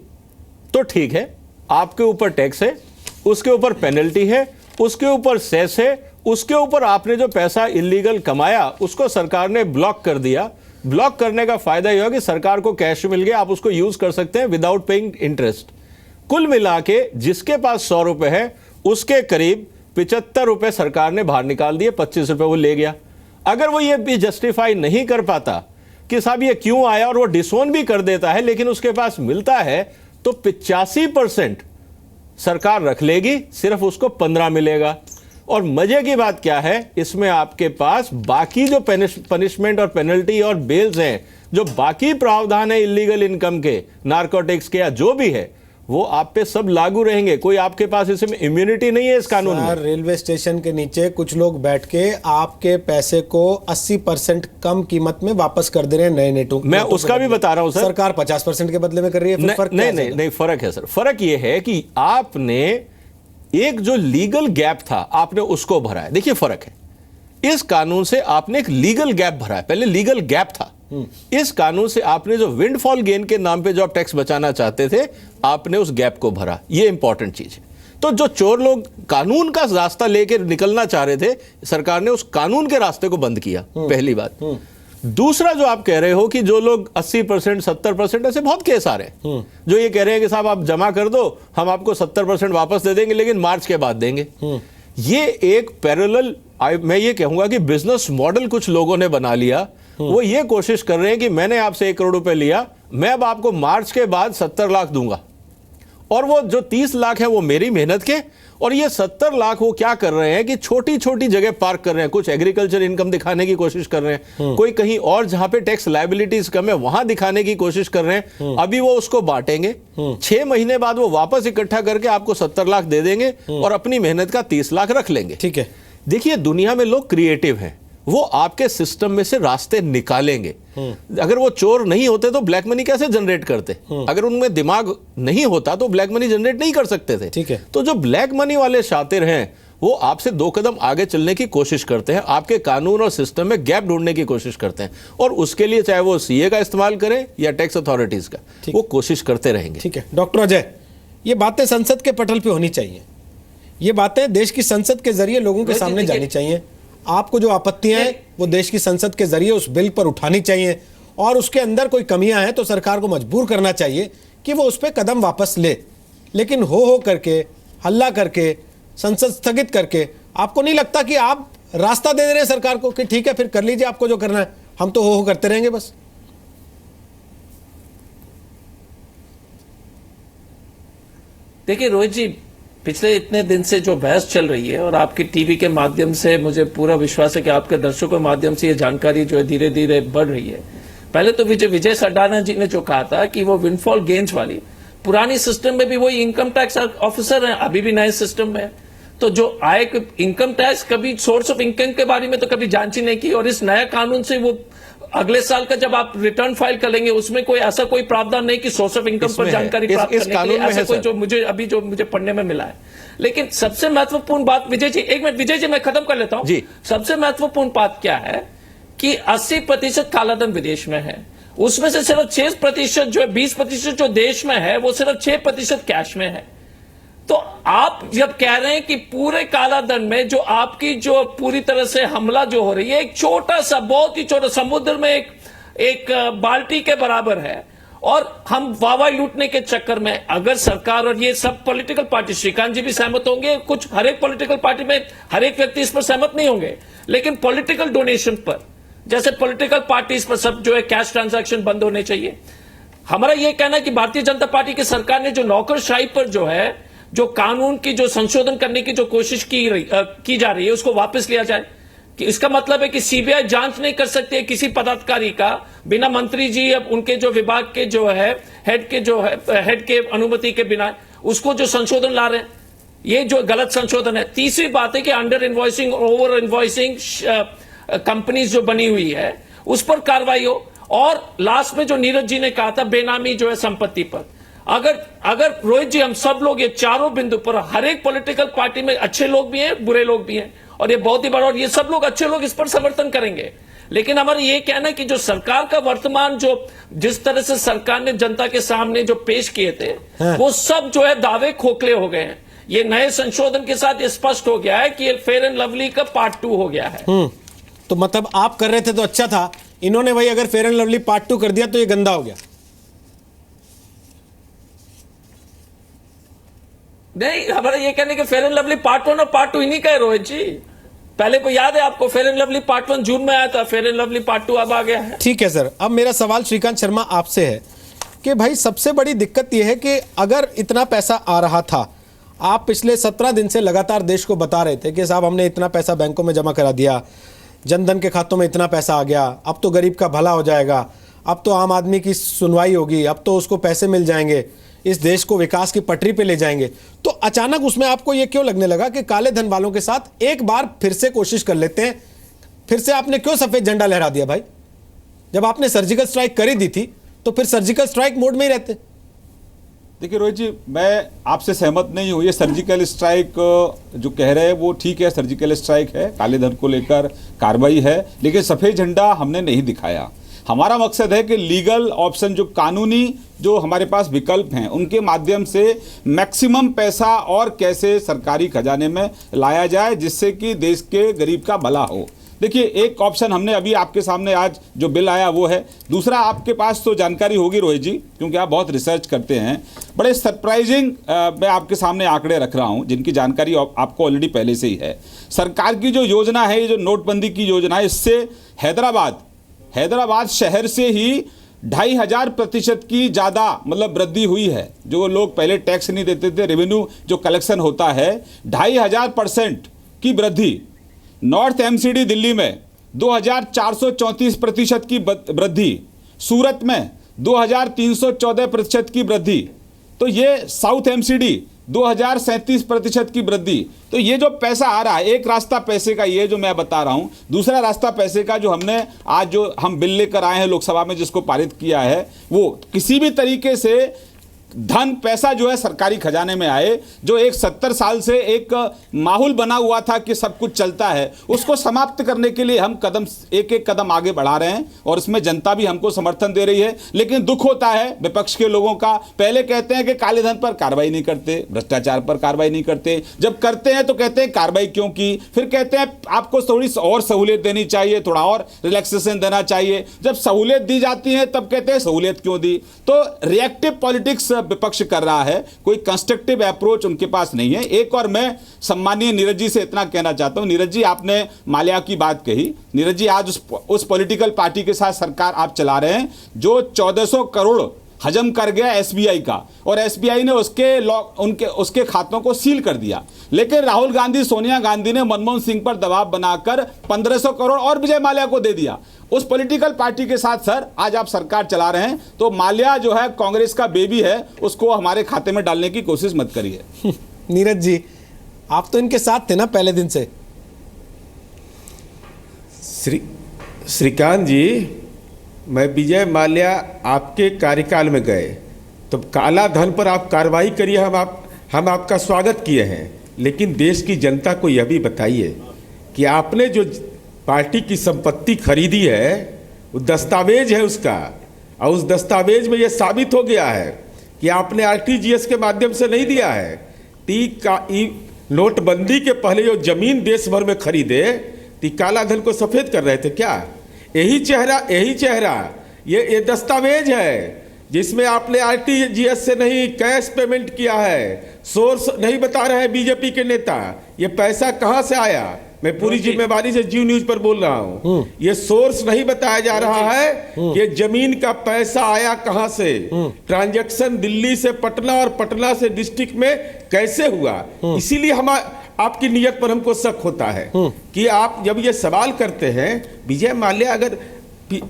तो ठीक है, आपके ऊपर टैक्स है, उसके ऊपर पेनल्टी है, उसके ऊपर सेस है, उसके ऊपर आपने जो पैसा इलीगल कमाया उसको सरकार ने ब्लॉक कर दिया। ब्लॉक करने का फायदा यह है कि सरकार को कैश मिल गया, आप उसको यूज कर सकते हैं विदाउट पेइंग इंटरेस्ट। कुल मिला के जिसके पास 100 रुपए है उसके करीब 75 रुपए सरकार ने बाहर निकाल दिए, 25 रुपए वो ले गया। अगर वो ये भी जस्टिफाई नहीं कर पाता कि साहब ये क्यों आया और वो डिसोन भी कर देता है लेकिन उसके पास मिलता है, तो 85% सरकार रख लेगी, सिर्फ उसको 15 मिलेगा। और मजे की बात क्या है, इसमें आपके पास बाकी जो पनिशमेंट और पेनल्टी और बेल्स हैं, जो बाकी प्रावधान है इलीगल इनकम के, नारकोटिक्स के या जो भी है, वो आप पे सब लागू रहेंगे। कोई आपके पास इसमें इम्यूनिटी नहीं है इस कानून में।
रेलवे स्टेशन के नीचे कुछ लोग बैठ के आपके पैसे को 80% कम कीमत में वापस कर दे रहे हैं नए नोटों।
मैं उसका भी बता रहा हूं सर।
सरकार 50% के बदले में कर रही है।
नहीं, फर्क है सर। फर्क ये है कि आपने एक जो लीगल गैप था आपने उसको भरा है। देखिए फर्क है, इस कानून से आपने एक लीगल गैप भरा है, पहले लीगल गैप था। इस कानून से आपने जो विंडफॉल गेन के नाम पे जो आप टैक्स बचाना चाहते थे, आपने उस गैप को भरा। ये इंपॉर्टेंट चीज है। तो जो चोर लोग कानून का रास्ता लेकर निकलना चाह रहे थे, सरकार ने उस कानून के रास्ते को बंद किया, पहली बात। दूसरा जो आप कह रहे हो कि जो लोग 80%, 70%, ऐसे बहुत केस आ रहे हैं जो ये कह रहे हैं कि साहब आप जमा कर दो, हम आपको 70% वापस दे देंगे लेकिन मार्च के बाद देंगे। ये एक पैरेलल, मैं ये कहूंगा कि बिजनेस मॉडल कुछ लोगों ने बना लिया। वो ये कोशिश कर रहे हैं कि मैंने आपसे 1 करोड़ रुपए लिया, मैं अब आपको मार्च के बाद 70 लाख दूंगा, और वो जो 30 लाख है वो मेरी मेहनत के, और ये 70 लाख वो क्या कर रहे हैं कि छोटी छोटी जगह पार्क कर रहे हैं। कुछ एग्रीकल्चर इनकम दिखाने की कोशिश कर रहे हैं, कोई कहीं और जहां पे टैक्स लायबिलिटीज कम है वहां दिखाने की कोशिश कर रहे हैं। अभी वो उसको बांटेंगे, 6 महीने बाद वो वापस इकट्ठा करके आपको 70 लाख दे देंगे और अपनी मेहनत का 30 लाख रख लेंगे।
ठीक है,
देखिए दुनिया में लोग क्रिएटिव हैं, वो आपके सिस्टम में से रास्ते निकालेंगे। अगर वो चोर नहीं होते तो ब्लैक मनी कैसे जनरेट करते? अगर उनमें दिमाग नहीं होता तो ब्लैक मनी जनरेट नहीं कर सकते थे।
ठीक है,
तो जो ब्लैक मनी वाले शातिर हैं वो आपसे 2 कदम आगे चलने की कोशिश करते हैं, आपके कानून और सिस्टम में गैप ढूंढने की कोशिश करते हैं, और उसके लिए चाहे वो सीए का इस्तेमाल करें या टैक्स अथॉरिटीज का, वो कोशिश करते रहेंगे।
ठीक है डॉक्टर अजय, ये बातें संसद के पटल पे होनी चाहिए, ये बातें देश की संसद के जरिए लोगों के सामने जानी चाहिए। आपको जो आपत्तियां हैं वो देश की संसद के जरिए उस बिल पर उठानी चाहिए, और उसके अंदर कोई कमियां हैं तो सरकार को मजबूर करना चाहिए कि वो उस पर कदम वापस ले। लेकिन हो करके, हल्ला करके, संसद स्थगित करके, आपको नहीं लगता कि आप रास्ता दे रहे हैं सरकार को कि ठीक है फिर कर लीजिए आपको जो करना है, हम तो हो करते रहेंगे बस?
देखिए रोहित जी, पिछले इतने दिन से जो बहस चल रही है और आपकी टीवी के माध्यम से मुझे पूरा विश्वास है कि आपके दर्शकों के माध्यम से ये जानकारी जो है धीरे धीरे बढ़ रही है। पहले तो विजय सडाना जी ने जो कहा था कि वो विंडफॉल गेन्स वाली, पुरानी सिस्टम में भी वही इनकम टैक्स ऑफिसर हैं, अभी भी नए सिस्टम में, तो जो आय इनकम टैक्स कभी सोर्स ऑफ इनकम के बारे में तो कभी जांच ही नहीं की, और इस नया कानून से वो अगले साल का जब आप रिटर्न फाइल करेंगे उसमें कोई ऐसा कोई प्रावधान नहीं कि सोर्स ऑफ इनकम पर जानकारी प्राप्त करने के लिए ऐसा कोई जो मुझे पढ़ने में मिला है। लेकिन सबसे महत्वपूर्ण बात विजय जी, 1 मिनट विजय जी मैं खत्म कर लेता हूं। सबसे महत्वपूर्ण बात क्या है कि 80% कालाधन विदेश में है, उसमें से सिर्फ 6% जो 20% जो देश में है वो सिर्फ 6% कैश में है। तो आप जब कह रहे हैं कि पूरे काला धन में जो आपकी जो पूरी तरह से हमला जो हो रही है, एक छोटा सा, बहुत ही छोटा, समुद्र में एक बाल्टी के बराबर है, और हम वाहवाही लूटने के चक्कर में अगर सरकार और ये सब पॉलिटिकल पार्टी, श्रीकांत जी भी सहमत होंगे, कुछ हर एक पॉलिटिकल पार्टी में हर एक व्यक्ति इस पर सहमत नहीं होंगे, लेकिन पॉलिटिकल डोनेशन पर, जैसे पॉलिटिकल पार्टीज पर सब जो है कैश ट्रांजैक्शन बंद होने चाहिए। हमारा यह कहना है कि भारतीय जनता पार्टी की सरकार ने जो नौकरशाही पर जो है, जो कानून की जो संशोधन करने की जो कोशिश की जा रही है, उसको वापस लिया जाए। कि इसका मतलब है कि सीबीआई जांच नहीं कर सकती है किसी पदाधिकारी का बिना मंत्री जी या उनके जो विभाग के जो है हेड के अनुमति के बिना, उसको जो संशोधन ला रहे हैं, ये जो गलत संशोधन है। तीसरी बात है कि under invoicing, over invoicing companies जो बनी हुई है उस पर कार्रवाई हो। और लास्ट में जो नीरज जी ने कहा था बेनामी जो है संपत्ति पर, अगर रोहित जी हम सब लोग ये चारों बिंदु पर, हर एक पॉलिटिकल पार्टी में अच्छे लोग भी हैं, बुरे लोग भी हैं, और ये बहुत ही बड़ा, और ये सब लोग अच्छे लोग इस पर समर्थन करेंगे। लेकिन हमारा ये कहना है कि जो सरकार का वर्तमान जो जिस तरह से सरकार ने जनता के सामने जो पेश किए थे, वो सब जो है दावे खोखले हो गए हैं। ये नए संशोधन के साथ ये स्पष्ट हो गया है कि ये फेयर एंड लवली का पार्ट 2 हो गया है।
तो मतलब आप कर रहे थे तो अच्छा था, इन्होंने वही अगर फेयर एंड लवली पार्ट 2 कर दिया तो ये गंदा हो गया।
नहीं, हमारा ये कहने के फेयर एंड लवली पार्ट 1 और पार्ट 2 इन्हीं का है रोहित जी। पहले को याद है आपको, फेयर एंड लवली पार्ट 1 जून में आया था, फेयर एंड लवली पार्ट 2 अब आ गया है।
ठीक है सर, अब मेरा सवाल श्रीकांत शर्मा आपसे है कि भाई सबसे बड़ी दिक्कत यह है कि अगर इतना पैसा आ रहा था, आप पिछले 17 दिन से लगातार देश को बता रहे थे कि साहब हमने इतना पैसा बैंकों में जमा करा दिया, जनधन के खातों में इतना पैसा आ गया, अब तो गरीब का भला हो जाएगा, अब तो आम आदमी की सुनवाई होगी, अब तो उसको पैसे मिल जाएंगे, इस देश को विकास की पटरी पे ले जाएंगे। तो अचानक उसमें आपको ये क्यों लगने लगा कि काले धन वालों के साथ एक बार फिर से कोशिश कर लेते हैं? फिर से आपने क्यों सफेद झंडा लहरा दिया भाई? जब आपने सर्जिकल स्ट्राइक करी दी थी तो फिर सर्जिकल स्ट्राइक मोड में ही रहते।
देखिए रोहित जी, मैं आपसे सहमत नहीं हूँ। ये सर्जिकल स्ट्राइक जो कह रहे हैं वो ठीक है, सर्जिकल स्ट्राइक है, काले धन को लेकर कार्रवाई है, लेकिन सफेद झंडा हमने नहीं दिखाया। हमारा मकसद है कि लीगल ऑप्शन, जो कानूनी जो हमारे पास विकल्प हैं, उनके माध्यम से मैक्सिमम पैसा और कैसे सरकारी खजाने में लाया जाए जिससे कि देश के गरीब का भला हो। देखिए, एक ऑप्शन हमने अभी आपके सामने आज जो बिल आया वो है। दूसरा, आपके पास तो जानकारी होगी रोहित जी, क्योंकि आप बहुत रिसर्च करते हैं। बड़े सरप्राइजिंग मैं आपके सामने आंकड़े रख रहा हूं जिनकी जानकारी आपको ऑलरेडी पहले से ही है। सरकार की जो योजना है, ये जो नोटबंदी की योजना है, इससे हैदराबाद शहर से ही 2500% की ज़्यादा मतलब वृद्धि हुई है। जो लोग पहले टैक्स नहीं देते थे, रेवेन्यू जो कलेक्शन होता है, 2500% की वृद्धि। नॉर्थ एमसीडी दिल्ली में 2434% की वृद्धि, सूरत में 2314% की वृद्धि, तो ये साउथ एमसीडी 2037% की वृद्धि। तो ये जो पैसा आ रहा है, एक रास्ता पैसे का ये जो मैं बता रहा हूं, दूसरा रास्ता पैसे का जो हमने आज जो हम बिल लेकर आए हैं लोकसभा में जिसको पारित किया है, वो किसी भी तरीके से धन पैसा जो है सरकारी खजाने में आए। जो एक 70 साल से एक माहौल बना हुआ था कि सब कुछ चलता है, उसको समाप्त करने के लिए हम एक एक कदम आगे बढ़ा रहे हैं और इसमें जनता भी हमको समर्थन दे रही है। लेकिन दुख होता है विपक्ष के लोगों का, पहले कहते हैं कि काले धन पर कार्रवाई नहीं करते, भ्रष्टाचार पर कार्रवाई नहीं करते, जब करते हैं तो कहते हैं कार्रवाई क्यों की, फिर कहते हैं आपको थोड़ी और सहूलियत देनी चाहिए, थोड़ा और रिलैक्सेशन देना चाहिए। जब सहूलियत दी जाती है तब कहते हैं सहूलियत क्यों दी। तो रिएक्टिव पॉलिटिक्स विपक्ष कर रहा है, कोई कंस्ट्रक्टिव अप्रोच उनके पास नहीं है। एक और मैं सम्मानीय नीरज जी से इतना कहना चाहता हूं। नीरज जी, आपने माल्या की बात कही। नीरज जी, आज उस पॉलिटिकल पार्टी के साथ सरकार आप चला रहे हैं जो 1400 करोड़ हजम कर गया एसबीआई का, और एसबीआई ने उसके खातों को सील कर दिया। लेकिन राहुल गांधी, सोनिया गांधी ने मनमोहन सिंह पर दबाव बनाकर 1500 करोड़ और विजय माल्या को दे दिया। उस पॉलिटिकल पार्टी के साथ सर आज आप सरकार चला रहे हैं, तो माल्या जो है कांग्रेस का बेबी है, उसको हमारे खाते में डालने की कोशिश मत करिए।
नीरज जी, आप तो इनके साथ थे ना पहले दिन से।
श्रीकांत जी, मैं विजय माल्या आपके कार्यकाल में गए तो काला धन पर आप कार्रवाई करिए, हम आपका स्वागत किए हैं। लेकिन देश की जनता को यह भी बताइए कि आपने जो पार्टी की संपत्ति खरीदी है, वो दस्तावेज है उसका, और उस दस्तावेज में यह साबित हो गया है कि आपने आरटीजीएस के माध्यम से नहीं दिया है। नोटबंदी के पहले जो जमीन देश भर में खरीदे ती काला धन को सफेद कर रहे थे क्या? यही चेहरा ये दस्तावेज है जिसमें आपने आरटीजीएस से नहीं कैश पेमेंट किया है। सोर्स नहीं बता रहे हैं बीजेपी के नेता, ये पैसा कहां से आया। मैं पूरी जिम्मेवारी से जी न्यूज पर बोल रहा हूं, ये सोर्स नहीं बताया जा रहा है कि जमीन का पैसा आया कहां से, ट्रांजैक्शन दिल्ली से पटना और पटना से डिस्ट्रिक्ट में कैसे हुआ। इसीलिए हम आपकी नीयत पर हमको शक होता है कि आप जब ये सवाल करते हैं, विजय माल्या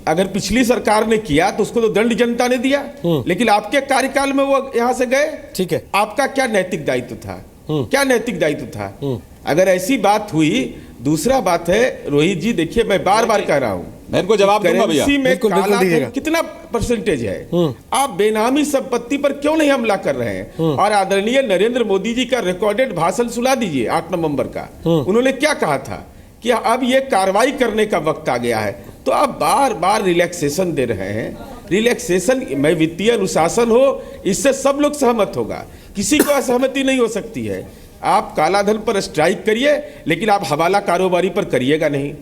अगर पिछली सरकार ने किया तो उसको तो दंड जनता ने दिया, लेकिन आपके कार्यकाल में वो यहां से गए। ठीक है, आपका क्या नैतिक दायित्व था? क्या नैतिक दायित्व था? अगर ऐसी बात हुई। दूसरा बात है रोहित जी, देखिए मैं बार बार कह रहा हूं,
मैं इनको जवाब दूंगा भैया।
करेंसी में काला धन कितना परसेंटेज है? आप बेनामी संपत्ति पर क्यों नहीं हमला कर रहे हैं? और आदरणीय नरेंद्र मोदी जी का रिकॉर्डेड भाषण सुना दीजिए 8 नवंबर का। उन्होंने क्या कहा था कि अब ये कार्रवाई करने का वक्त आ गया है। तो आप बार बार रिलैक्सेशन दे रहे हैं। रिलैक्सेशन में वित्तीय अनुशासन हो, इससे सब लोग सहमत होगा, किसी को असहमति नहीं हो सकती है। आप कालाधन पर स्ट्राइक करिए, लेकिन आप हवाला कारोबारी पर करिएगा नहीं,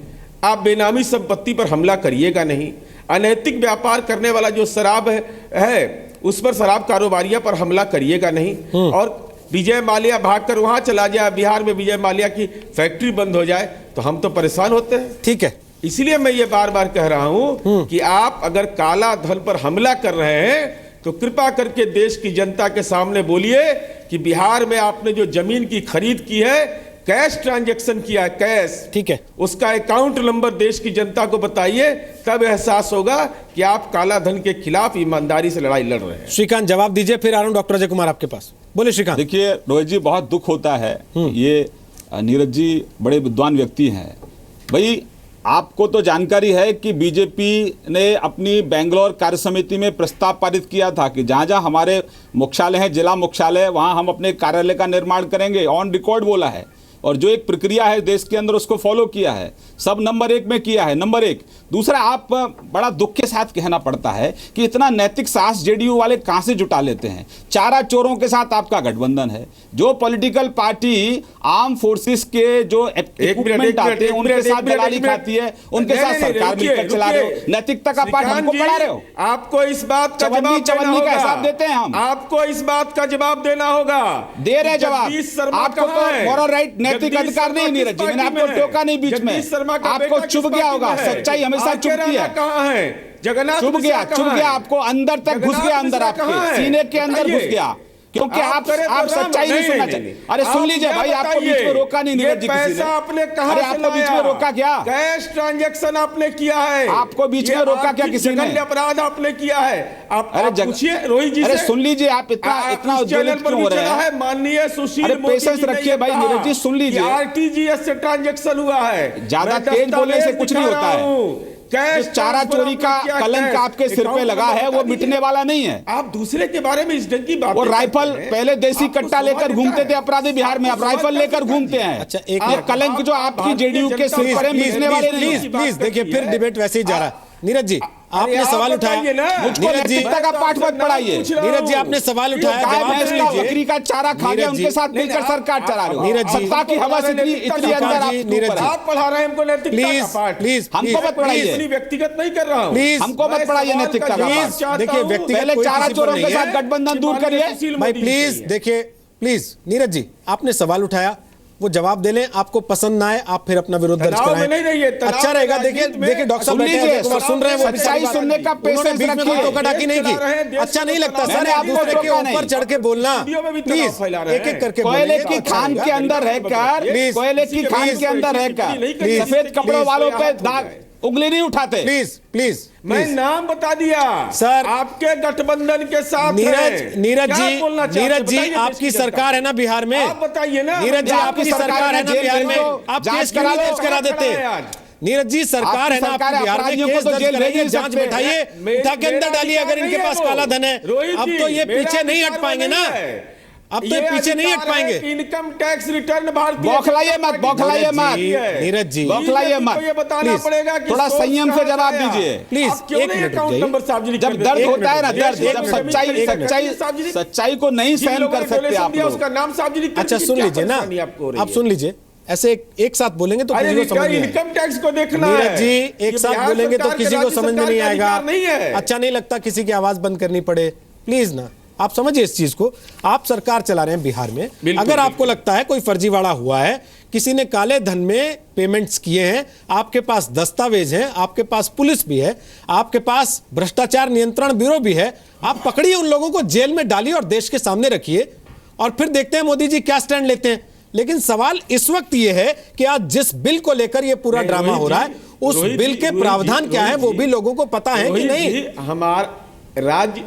आप बेनामी संपत्ति पर हमला करिएगा नहीं, अनैतिक व्यापार करने वाला जो शराब है उस पर शराब कारोबारियों पर हमला करिएगा नहीं। और विजय माल्या भागकर वहां चला जाए, बिहार में विजय माल्या की फैक्ट्री बंद हो जाए तो हम तो परेशान होते हैं।
ठीक है,
इसलिए मैं ये बार बार कह रहा हूं कि आप अगर काला धन पर हमला कर रहे हैं तो कृपा करके देश की जनता के सामने बोलिए कि बिहार में आपने जो जमीन की खरीद की है, कैश ट्रांजैक्शन किया है, कैश,
ठीक है,
उसका अकाउंट नंबर देश की जनता को बताइए, तब एहसास होगा कि आप काला धन के खिलाफ ईमानदारी से लड़ाई लड़ रहे हैं।
श्रीकांत जवाब दीजिए, फिर आ रहा हूं डॉक्टर अजय कुमार आपके पास। बोले श्रीकांत।
देखिए रोहित जी, बहुत दुख होता है, ये नीरज जी बड़े विद्वान व्यक्ति हैं। भाई आपको तो जानकारी है कि बीजेपी ने अपनी बेंगलोर कार्य समिति में प्रस्ताव पारित किया था कि जहां जहां हमारे मुख्यालय हैं, जिला मुख्यालय, वहां हम अपने कार्यालय का निर्माण करेंगे। ऑन रिकॉर्ड बोला है, और जो एक प्रक्रिया है देश के अंदर उसको फॉलो किया है, सब नंबर 1 में किया है, नंबर 1। दूसरा, आप बड़ा दुख के साथ कहना पड़ता है कि इतना नैतिक साहस जेडीयू वाले कहां से जुटा लेते हैं। चारा चोरों के साथ आपका गठबंधन है। जो पॉलिटिकल पार्टी आर्म फोर्सेस के जो इक्विपमेंट आते हैं उनके साथ दलाली खाती है, उनके साथ सरकार मिलकर चला रहे हो। नैतिकता का पाठ हमको पढ़ा रहे हो।
आपको इस बात का
चवन्नी का हिसाब देते हैं हम।
आपको इस बात का जवाब देना होगा।
दे रहे जवाब। आपको तो मॉरल राइट, नैतिक अधिकार नहीं नीरज जी, मैंने आपको टोका नहीं बीच में। आपको चुभ गया होगा, सच्चाई हमेशा चुभती है।
कहां है जगन्नाथ?
चुभ गया, आपको अंदर तक घुस गया, अंदर आपके सीने के अंदर घुस गया, क्योंकि आप सच्चाई नहीं सुनना चाहिए। अरे सुन लीजिए भाई, आपको बीच में रोका नहीं नीरज जी किसी ने।
आपने कहां से
आपको बीच में रोका क्या?
कैश ट्रांजैक्शन आपने किया है।
आपको बीच में रोका क्या किसी ने?
अपराध आपने किया है। आप पूछिए रोहित जी से।
अरे सुन लीजिए, आप इतना उद्वेलित क्यों हो रहे हैं?
माननीय सुशील मोदी
पेशेंस रखिए भाई नीरज जी, सुन लीजिए।
आरटीजीएस से ट्रांजैक्शन हुआ है।
ज्यादा तेज बोलने से कुछ नहीं होता है। चारा चोरी का कलंक आपके सिर पे लगा है, वो मिटने वाला नहीं है।
आप दूसरे के बारे में इस ढंग की बात।
वो राइफल, पहले देसी कट्टा लेकर घूमते थे अपराधी बिहार में, अब राइफल लेकर घूमते हैं।
अच्छा,
एक कलंक जो आपकी जेडीयू के सिर पर है, मिटने वाले नहीं।
प्लीज देखिए, फिर डिबेट वैसे ही जा रहा है। नीरज जी आपने सवाल उठाया,
मुझको नैतिकता का पाठ मत पढ़ाइए।
नीरज जी आपने सवाल उठाया, जवाब दीजिए।
बकरी का चारा खा गया, उनके साथ मिलकर सरकार चला रहे हो।
नीरज जी,
सत्ता की हवा से इतनी अंदर
आप पढ़ा रहे हैं हमको नैतिकता का पाठ।
प्लीज
हमको मत पढ़ाइए,
व्यक्तिगत नहीं कर रहा हूं।
प्लीज
हमको मत पढ़ाइए नैतिकता का पाठ।
देखिए व्यक्तिगत
चारा चोरों के साथ गठबंधन दूर करिए
भाई, प्लीज देखिए, प्लीज नीरज जी आपने सवाल उठाया, वो जवाब दे लें। आपको पसंद ना आए, आप फिर अपना विरोध दर्ज कराएं, अच्छा रहेगा। देखिए डॉक्टर साहब सुन रहे हैं, वो
सच्चाई सुनने का पेशेंस
बीच में कोई टोका-टाकी नहीं की। अच्छा नहीं लगता सर आप दूसरे के ऊपर चढ़ के बोलना। प्लीज एक एक करके
कोयले की खान के अंदर रहकर, कोयले की खान के अंदर रहकर सफेद कपड़ों वालों पे दाग उंगली नहीं उठाते।
प्लीज
मैं नाम बता दिया
सर,
आपके गठबंधन के साथ।
नीरज जी आपकी सरकार है ना बिहार में,
आप बताइए ना।
नीरज जी आपकी सरकार है ना बिहार में, आप केस करा देते। नीरज जी सरकार है ना आपकी बिहार में, केस दर्ज कराइए, जांच बैठाइए, उठा के अंदर डालिए अगर इनके पास काला धन है। अब तो ये पीछे नहीं हट पाएंगे ना। अब तो पीछे नहीं हट पाएंगे।
इनकम टैक्स रिटर्न भारतीय
बौखलाइए मत, बौखलाइए मत,
नीरज जी
बौखलाइए मत,
ये बताना पड़ेगा कि
थोड़ा संयम से जवाब दीजिए
प्लीज।
एक अकाउंट नंबर सार्वजनिक
जब दर्द होता है ना, दर्द, जब सच्चाई को नहीं सहन कर सकते आप लोग।
उसका नाम सार्वजनिक।
अच्छा सुन लीजिए ना, आप सुन लीजिए, ऐसे एक साथ बोलेंगे तो किसी को समझ नहीं आएगा।
इनकम टैक्स को देखना है
नीरज जी, एक साथ बोलेंगे तो किसी को समझ में नहीं आएगा। अच्छा नहीं लगता किसी की आवाज बंद करनी पड़े, प्लीज ना, आप समझिए इस चीज को। आप सरकार चला रहे हैं बिहार में, अगर आपको लगता है कोई फर्जीवाड़ा हुआ है, किसी ने काले धन में पेमेंट्स किए हैं, आपके पास दस्तावेज हैं, आपके पास पुलिस भी है, आपके पास भ्रष्टाचार नियंत्रण ब्यूरो भी है, आप पकड़िए उन लोगों को, जेल में डालिए और देश के सामने रखिए और फिर देखते हैं मोदी जी क्या स्टैंड लेते हैं। लेकिन सवाल इस वक्त ये है कि आज जिस बिल को लेकर ये पूरा ड्रामा हो रहा है, उस बिल के प्रावधान क्या है वो भी लोगों को पता है कि नहीं।
हमारा राज्य,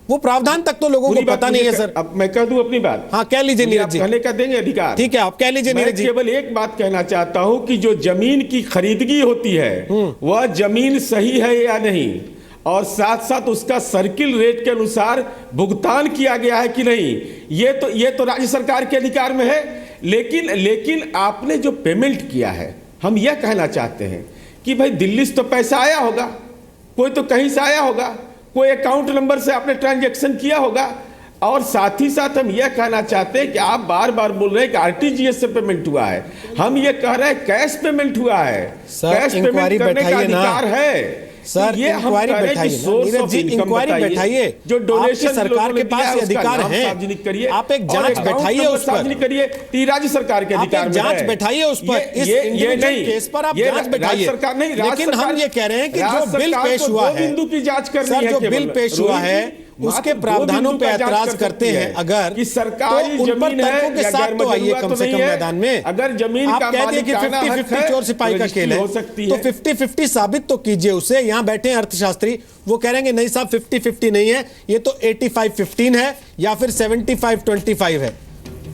वो प्रावधान तक तो लोगों को पता नहीं है सर।
अब मैं कह दूं अपनी बात।
हाँ कह लीजिए नीरज जी,
कहने का देंगे अधिकार।
ठीक है आप कह लीजिए नीरज जी।
केवल एक बात कहना चाहता हूं कि जो जमीन की खरीदगी होती है वह जमीन सही है या नहीं, और साथ साथ उसका सर्किल रेट के अनुसार भुगतान किया गया है कि नहीं, ये तो राज्य सरकार के अधिकार में है। लेकिन आपने जो पेमेंट किया है, हम यह कहना चाहते हैं कि भाई दिल्ली से तो पैसा आया होगा, कोई तो कहीं से आया होगा, कोई अकाउंट नंबर से आपने ट्रांजैक्शन किया होगा, और साथ ही साथ हम यह कहना चाहते हैं कि आप बार बार बोल रहे हैं कि आरटीजीएस से पेमेंट हुआ है, हम ये कह रहे हैं कैश पेमेंट हुआ है। कैश पेमेंट करने का अधिकार है
सर,
ये
इंक्वायरी बैठाइए नीरज जी, इंक्वायरी बैठाइए,
जो डोनेशन
सरकार के पास ये अधिकार है, आप एक जांच बैठाइए उस पर,
करिए, राज्य सरकार के अधिकार में
जांच बैठाइए उस पर, इस इंडिविजुअल केस पर आप जांच बैठाइए। लेकिन हम ये कह रहे हैं कि जो बिल पेश हुआ है,
बिंदु की जांच करनी है,
जो बिल पेश हुआ है उसके प्रावधानों पे ऐतराज करते हैं अगर
कि सरकारी
तो उन पर तर्कों के साथ तो आइए कम से कम मैदान में।
अगर जमीन
आप कह दिए कि 50-50 चोर सिपाही का खेल है, तो 50-50 साबित तो कीजिए उसे। यहाँ बैठे हैं अर्थशास्त्री, वो कह रहे हैं नहीं साहब 50-50 नहीं है, ये तो 85-15 है या फिर 75-25 है।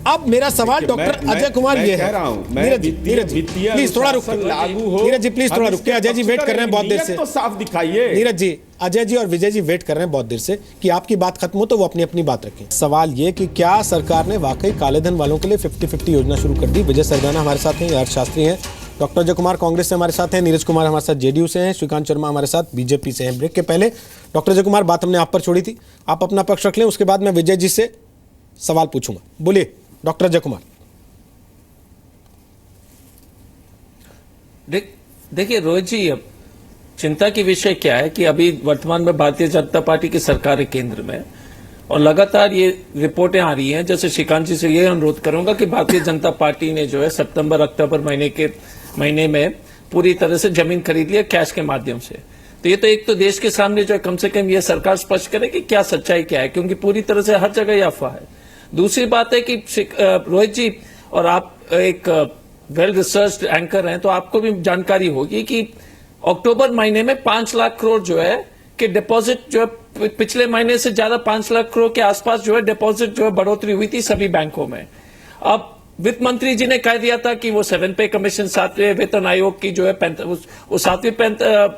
अब मेरा सवाल डॉक्टर अजय कुमार ये है, नीरज जी प्लीज थोड़ा रुक, नीरज जी प्लीज थोड़ा रुक, अजय जी वेट कर रहे हैं बहुत देर से,
तो साफ दिखाइए।
नीरज जी, अजय जी और विजय जी वेट कर रहे हैं बहुत देर से कि आपकी बात खत्म हो तो वो अपनी अपनी बात रखें। सवाल ये कि क्या सरकार ने वाकई काले धन वालों के लिए 50-50 योजना शुरू कर दी? विजय सरदाना हमारे साथ हैं, अर्थशास्त्री हैं, डॉक्टर अजय कुमार कांग्रेस से हमारे साथ हैं, नीरज कुमार हमारे साथ जेडीयू से हैं, श्रीकांत शर्मा हमारे साथ बीजेपी से हैं। ब्रेक के पहले डॉक्टर अजय कुमार, बात हमने आप पर छोड़ी थी, आप अपना पक्ष रख लें, उसके बाद मैं विजय जी से सवाल पूछूंगा। बोलिए डॉक्टर अजय कुमार।
देखिए रोहित जी, अब चिंता की विषय क्या है कि अभी वर्तमान में भारतीय जनता पार्टी की सरकार है केंद्र में, और लगातार ये रिपोर्टें आ रही हैं। जैसे श्रीकांत जी से ये अनुरोध करूंगा कि भारतीय जनता पार्टी ने जो है सितंबर अक्टूबर महीने में पूरी तरह से जमीन खरीद लिया कैश के माध्यम से। तो ये तो एक तो देश के सामने जो है कम से कम ये सरकार स्पष्ट करे कि क्या सच्चाई क्या है, क्योंकि पूरी तरह से हर जगह ये अफवाह है। दूसरी बात है कि रोहित जी, और आप एक वेल रिसर्च्ड एंकर हैं, तो आपको भी जानकारी होगी कि अक्टूबर महीने में 5 लाख करोड़ जो है कि डिपॉजिट जो है पिछले महीने से ज्यादा 5 लाख करोड़ के आसपास जो है डिपॉजिट जो है बढ़ोतरी हुई थी सभी बैंकों में। अब वित्त मंत्री जी ने कह दिया था कि वो 7 पे कमीशन 7वें वेतन आयोग की जो है वो 7वें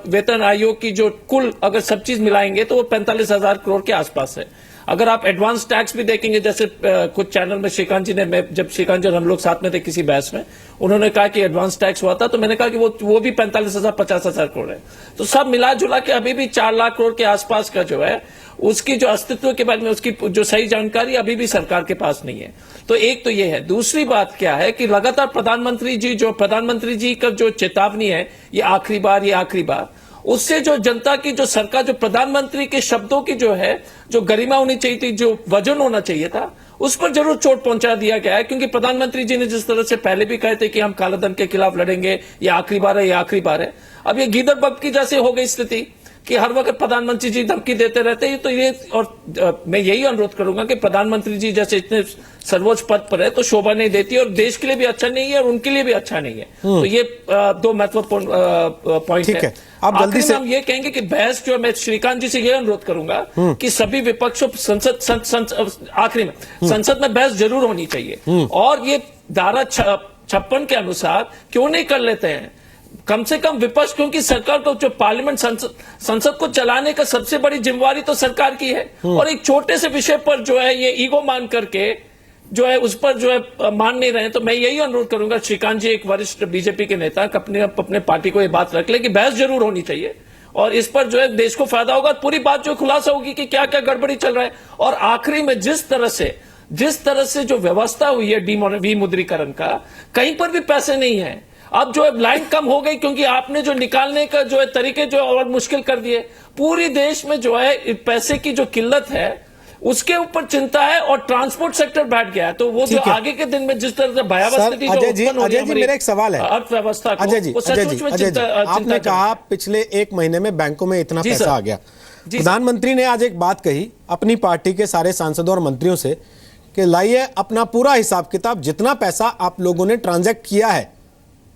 वेतन आयोग की जो कुल अगर सब चीज मिलाएंगे तो वो 45,000 करोड़ के आसपास है। अगर आप एडवांस टैक्स भी देखेंगे, जैसे कुछ चैनल में श्रीकांत जी ने, जब श्रीकांत जी और हम लोग साथ में थे किसी बहस में, उन्होंने कहा कि एडवांस टैक्स हुआ था, तो मैंने कहा कि वो भी 45,000 50,000 करोड़ है। तो सब मिला जुला के अभी भी 4 लाख करोड़ के आसपास का जो है उसकी जो अस्तित्व के बारे में उसकी जो सही जानकारी अभी भी सरकार के पास नहीं है। तो एक तो ये है। दूसरी बात क्या है कि लगातार प्रधानमंत्री जी का जो चेतावनी है, ये आखिरी बार, उससे जो जनता की जो सरकार जो प्रधानमंत्री के शब्दों की जो है जो गरिमा होनी चाहिए थी, जो वजन होना चाहिए था, उस पर जरूर चोट पहुंचा दिया गया है। क्योंकि प्रधानमंत्री जी ने जिस तरह से पहले भी कहे थे कि हम कालाधन के खिलाफ लड़ेंगे, ये आखिरी बार है, अब ये गीदड़ बग की जैसे हो गई स्थिति कि हर वक्त प्रधानमंत्री जी धमकी देते रहते हैं। तो ये, और मैं यही अनुरोध करूंगा कि प्रधानमंत्री जी जैसे इतने सर्वोच्च पद पर है तो शोभा नहीं देती, और देश के लिए भी अच्छा नहीं है और उनके लिए भी अच्छा नहीं है। तो ये 2 महत्वपूर्ण पॉइंट है।
आप जल्दी से
हम ये कहेंगे कि बहस जो, मैं श्रीकांत जी से ये अनुरोध करूंगा कि सभी विपक्षों आखिरी में संसद में बहस जरूर होनी चाहिए, और ये धारा 56 के अनुसार क्यों नहीं कर लेते हैं कम से कम विपक्ष, क्योंकि सरकार को जो पार्लियामेंट संसद को चलाने का सबसे बड़ी जिम्मेवारी तो सरकार की है, और एक छोटे से विषय पर जो है ये ईगो मान करके जो है उस पर जो है मान नहीं रहे। तो मैं यही अनुरोध करूंगा श्रीकांत जी, एक वरिष्ठ बीजेपी के नेता, अपने पार्टी को ये बात रख ले कि बहस जरूर होनी चाहिए और इस पर जो है देश को फायदा होगा, पूरी बात जो खुलासा होगी कि क्या क्या गड़बड़ी चल रहा है। और आखिरी में जिस तरह से जो व्यवस्था हुई है विमुद्रीकरण का, कहीं पर भी पैसे नहीं है। अब जो है लाइन कम हो गई क्योंकि आपने जो निकालने का जो है तरीके जो और मुश्किल कर दिए। पूरी देश में जो है पैसे की जो किल्लत है उसके ऊपर चिंता है और ट्रांसपोर्ट सेक्टर बैठ गया है। तो वो जो आगे के दिन में जिस तरह से भयावह स्थिति जो उत्पन्न हो रही है
मेरा एक सवाल है
अर्थव्यवस्था को,
अजय जी, आपने कहा पिछले 1 महीने में बैंकों में इतना पैसा आ गया। प्रधानमंत्री ने आज एक बात कही अपनी पार्टी के सारे सांसदों और मंत्रियों से कि लाइए अपना पूरा हिसाब किताब, जितना पैसा आप लोगों ने ट्रांजैक्ट किया है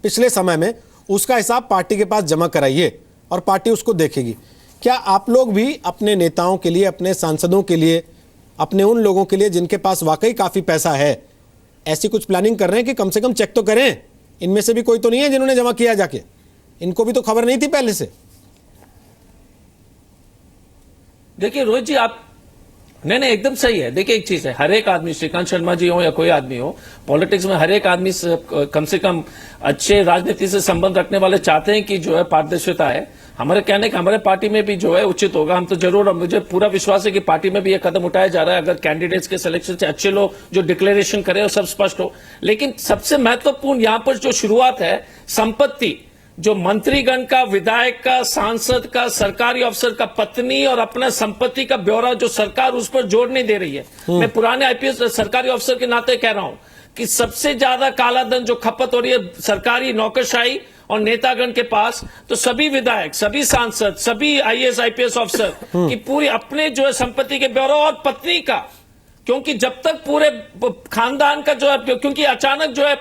पिछले समय में उसका हिसाब पार्टी के पास जमा कराइए और पार्टी उसको देखेगी। क्या आप लोग भी अपने नेताओं के लिए, अपने सांसदों के लिए, अपने उन लोगों के लिए जिनके पास वाकई काफी पैसा है, ऐसी कुछ प्लानिंग कर रहे हैं कि कम से कम चेक तो करें? इनमें से भी कोई तो नहीं है जिन्होंने जमा किया जाके? इनको भी तो खबर नहीं थी पहले से।
देखिए रोहित जी, आप नहीं एकदम सही है। देखिए एक चीज है, हर एक आदमी, श्रीकांत शर्मा जी हो या कोई आदमी हो, पॉलिटिक्स में हर एक आदमी कम से कम अच्छे राजनीति से संबंध रखने वाले चाहते हैं कि जो है पारदर्शिता है। हमारे कहने का हमारे पार्टी में भी जो है उचित होगा। हम तो जरूर, मुझे पूरा विश्वास है कि पार्टी में भी यह कदम उठाया जा रहा है। अगर कैंडिडेट्स के सिलेक्शन से अच्छे लोग जो डिक्लेरेशन करें और सब स्पष्ट हो। लेकिन सबसे महत्वपूर्ण यहां पर जो शुरुआत है, संपत्ति जो मंत्रीगण का, विधायक का, सांसद का, सरकारी अफसर का पत्नी और अपना संपत्ति का ब्यौरा जो सरकार उस पर जोर नहीं दे रही है। मैं पुराने आईपीएस सरकारी अफसर के नाते कह रहा हूं कि सबसे ज्यादा काला धन जो खपत हो रही है सरकारी नौकरशाही और नेतागण के पास, तो सभी विधायक, सभी सांसद, सभी आईएएस आईपीएस अफसर की पूरी अपने जो है संपत्ति के ब्यौरा और पत्नी का, क्योंकि जब तक पूरे खानदान का जो है, क्योंकि अचानक जो है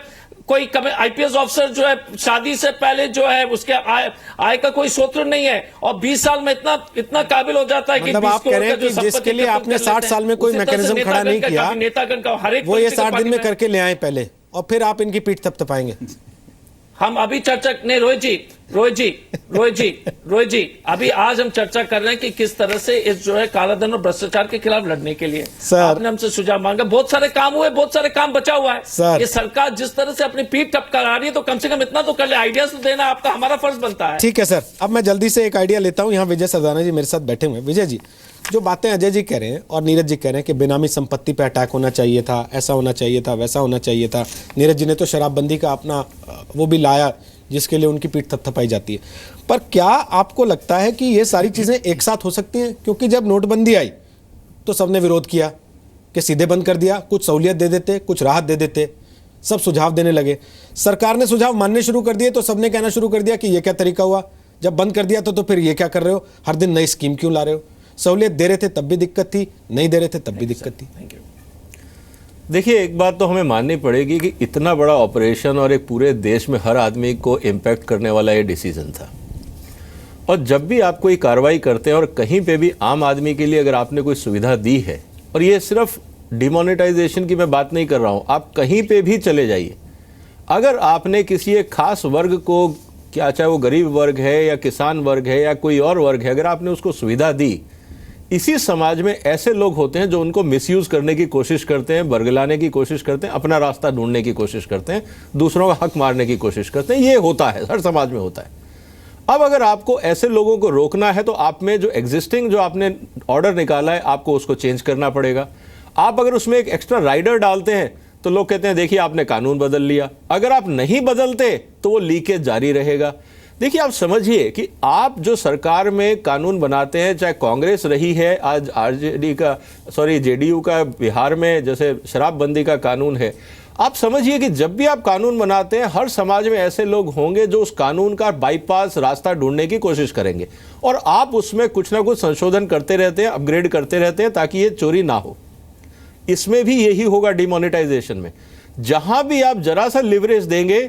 कोई आईपीएस अफसर जो है शादी से पहले जो है उसके आय का कोई स्रोत नहीं है और 20 साल में इतना काबिल हो जाता है कि
मतलब आप कह रहे हैं कि जिसके लिए आपने 60 साल में कोई मैकेनिज्म खड़ा नहीं किया,
नेतागण का हर एक
वो ये 60 दिन में करके ले आए पहले, और फिर आप इनकी पीठ थपथपाएंगे।
हम अभी चर्चा नहीं, रोहित जी अभी आज हम चर्चा कर रहे हैं कि किस तरह से इस जो है कालाधन और भ्रष्टाचार के खिलाफ लड़ने के लिए आपने हमसे सुझाव मांगा। बहुत सारे काम हुए, बहुत सारे काम बचा हुआ है। ये सरकार जिस तरह से अपनी पीठ थपथपा रही है तो कम से कम इतना तो कर ले, आइडियाज तो देना आपका हमारा फर्ज बनता है।
ठीक है सर, अब मैं जल्दी से एक आइडिया लेता हूं। यहाँ विजय सरदाना जी मेरे साथ बैठे हुए हैं। विजय जी, जो बातें अजय जी कह रहे हैं और नीरज जी कह रहे हैं कि बेनामी संपत्ति पे अटैक होना चाहिए था, ऐसा होना चाहिए था, वैसा होना चाहिए था। नीरज जी ने तो शराबबंदी का अपना वो भी लाया जिसके लिए उनकी पीठ थपथपाई जाती है। पर क्या आपको लगता है कि ये सारी चीजें एक साथ हो सकती हैं? क्योंकि जब नोटबंदी आई तो सबने विरोध किया कि सीधे बंद कर दिया, कुछ सहूलियत दे देते, कुछ राहत दे देते, सब सुझाव देने लगे। सरकार ने सुझाव मानने शुरू कर दिए तो सबने कहना शुरू कर दिया कि ये क्या तरीका हुआ, जब बंद कर दिया तो फिर ये क्या कर रहे हो, हर दिन नई स्कीम क्यों ला रहे हो। सहूलियत दे रहे थे तब भी दिक्कत थी, नहीं दे रहे थे तब भी दिक्कत थी।
Thank you.
देखिए, एक बात तो हमें माननी पड़ेगी कि इतना बड़ा ऑपरेशन और एक पूरे देश में हर आदमी को इम्पैक्ट करने वाला ये डिसीजन था। और जब भी आप कोई कार्रवाई करते हैं और कहीं पे भी आम आदमी के लिए अगर आपने कोई सुविधा दी है, और ये सिर्फ डिमोनेटाइजेशन की मैं बात नहीं कर रहा हूँ, आप कहीं पे भी चले जाइए, अगर आपने किसी एक खास वर्ग को, क्या चाहे वो गरीब वर्ग है या किसान वर्ग है या कोई और वर्ग है, अगर आपने उसको सुविधा दी, इसी समाज में ऐसे लोग होते हैं जो उनको मिसयूज करने की कोशिश करते हैं, बरगलाने की कोशिश करते हैं, अपना रास्ता ढूंढने की कोशिश करते हैं, दूसरों का हक मारने की कोशिश करते हैं। ये होता है, हर समाज में होता है। अब अगर आपको ऐसे लोगों को रोकना है तो आप में जो एग्जिस्टिंग जो आपने ऑर्डर निकाला है आपको उसको चेंज करना पड़ेगा। आप अगर उसमें एक एक्स्ट्रा राइडर डालते हैं तो लोग कहते हैं देखिए आपने कानून बदल लिया। अगर आप नहीं बदलते तो वो लीकेज जारी रहेगा। देखिए, आप समझिए कि आप जो सरकार में कानून बनाते हैं, चाहे कांग्रेस रही है, आज जेडीयू का बिहार में जैसे शराबबंदी का कानून है, आप समझिए कि जब भी आप कानून बनाते हैं हर समाज में ऐसे लोग होंगे जो उस कानून का बाईपास रास्ता ढूंढने की कोशिश करेंगे और आप उसमें कुछ ना कुछ संशोधन करते रहते हैं, अपग्रेड करते रहते हैं ताकि ये चोरी ना हो। इसमें भी यही होगा डिमोनेटाइजेशन में। जहां भी आप जरा सा लिवरेज देंगे,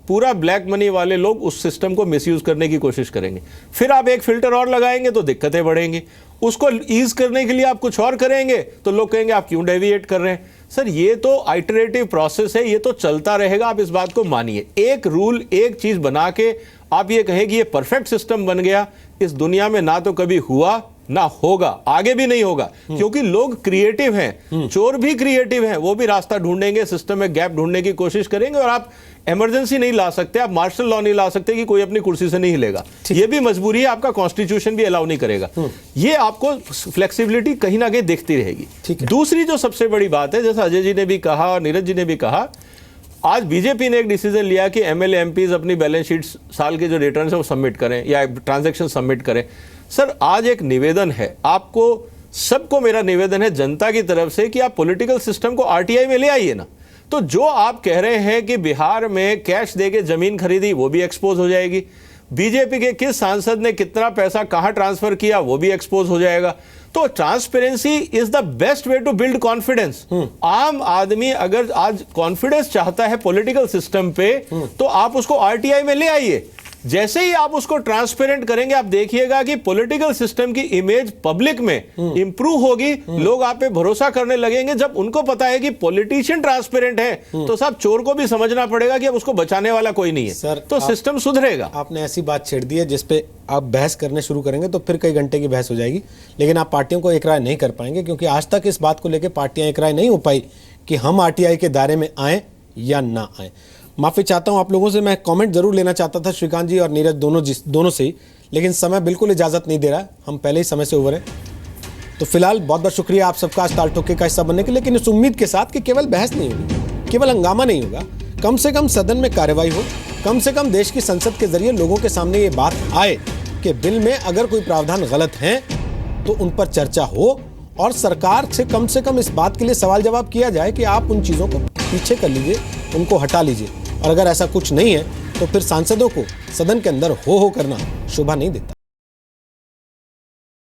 पूरा ब्लैक मनी वाले लोग उस सिस्टम को मिसयूज करने की कोशिश करेंगे। फिर आप एक फिल्टर और लगाएंगे तो दिक्कतें बढ़ेंगी। उसको ईज करने के लिए आप कुछ और करेंगे तो लोग कहेंगे आप क्यों डेविएट कर रहे हैं। सर, ये तो आइटरेटिव प्रोसेस है, ये तो चलता रहेगा, आप इस बात को मानिए। एक रूल, एक चीज बना के आप ये कहें कि ये परफेक्ट सिस्टम बन गया, इस दुनिया में ना तो कभी हुआ ना होगा, आगे भी नहीं होगा, क्योंकि लोग क्रिएटिव हैं, चोर भी क्रिएटिव हैं, वो भी रास्ता ढूंढेंगे, सिस्टम में गैप ढूंढने की कोशिश करेंगे। और आप इमरजेंसी नहीं ला सकते, आप मार्शल लॉ नहीं ला सकते कि कोई अपनी कुर्सी से नहीं हिलेगा, ये भी मजबूरी है, आपका कॉन्स्टिट्यूशन भी अलाउ नहीं करेगा। ये आपको फ्लेक्सिबिलिटी कहीं ना कहीं दिखती रहेगी। दूसरी जो सबसे बड़ी बात है, जैसा अजय जी ने भी कहा और नीरज जी ने भी कहा, आज बीजेपी ने एक डिसीजन लिया कि एमएलए एमपीज अपनी बैलेंस शीट साल के जो रिटर्न है वो सबमिट करें या ट्रांजैक्शन सबमिट करें। सर, आज एक निवेदन है आपको, सबको मेरा निवेदन है जनता की तरफ से कि आप पॉलिटिकल सिस्टम को आरटीआई में ले आइए ना। तो जो आप कह रहे हैं कि बिहार में कैश देके जमीन खरीदी, वो भी एक्सपोज हो जाएगी। बीजेपी के किस सांसद ने कितना पैसा कहां ट्रांसफर किया, वो भी एक्सपोज हो जाएगा। तो transparency is the best way to build confidence. आम आदमी अगर आज कॉन्फिडेंस चाहता है पॉलिटिकल सिस्टम पे, तो आप उसको आरटीआई में ले आइए। जैसे ही आप उसको ट्रांसपेरेंट करेंगे, आप देखिएगा कि पॉलिटिकल सिस्टम की इमेज पब्लिक में इंप्रूव होगी, लोग आप पे भरोसा करने लगेंगे। जब उनको पता है कि पॉलिटिशियन ट्रांसपेरेंट है, तो साहब चोर को भी समझना पड़ेगा कि अब उसको बचाने वाला कोई नहीं है।
सर,
तो सिस्टम सुधरेगा।
आपने ऐसी बात छेड़ दी है जिसपे आप बहस करने शुरू करेंगे तो फिर कई घंटे की बहस हो जाएगी, लेकिन आप पार्टियों को एक राय नहीं कर पाएंगे, क्योंकि आज तक इस बात को लेकर पार्टियां एक राय नहीं हो पाई कि हम आरटीआई के दायरे में आए या ना आए। माफ़ी चाहता हूं आप लोगों से, मैं कमेंट जरूर लेना चाहता था श्रीकांत जी और नीरज दोनों से ही, लेकिन समय बिल्कुल इजाज़त नहीं दे रहा, हम पहले ही समय से ओवर हैं। तो फिलहाल बहुत बहुत शुक्रिया आप सबका ताल ठोके का हिस्सा बनने के लिए, लेकिन इस उम्मीद के साथ कि केवल बहस नहीं होगी, केवल हंगामा नहीं होगा, कम से कम सदन में कार्रवाई हो, कम से कम देश की संसद के जरिए लोगों के सामने ये बात आए कि बिल में अगर कोई प्रावधान गलत हैं तो उन पर चर्चा हो, और सरकार से कम इस बात के लिए सवाल जवाब किया जाए कि आप उन चीज़ों को पीछे कर लीजिए, उनको हटा लीजिए। और अगर ऐसा कुछ नहीं है तो फिर सांसदों को सदन के अंदर हो करना शोभा नहीं देता।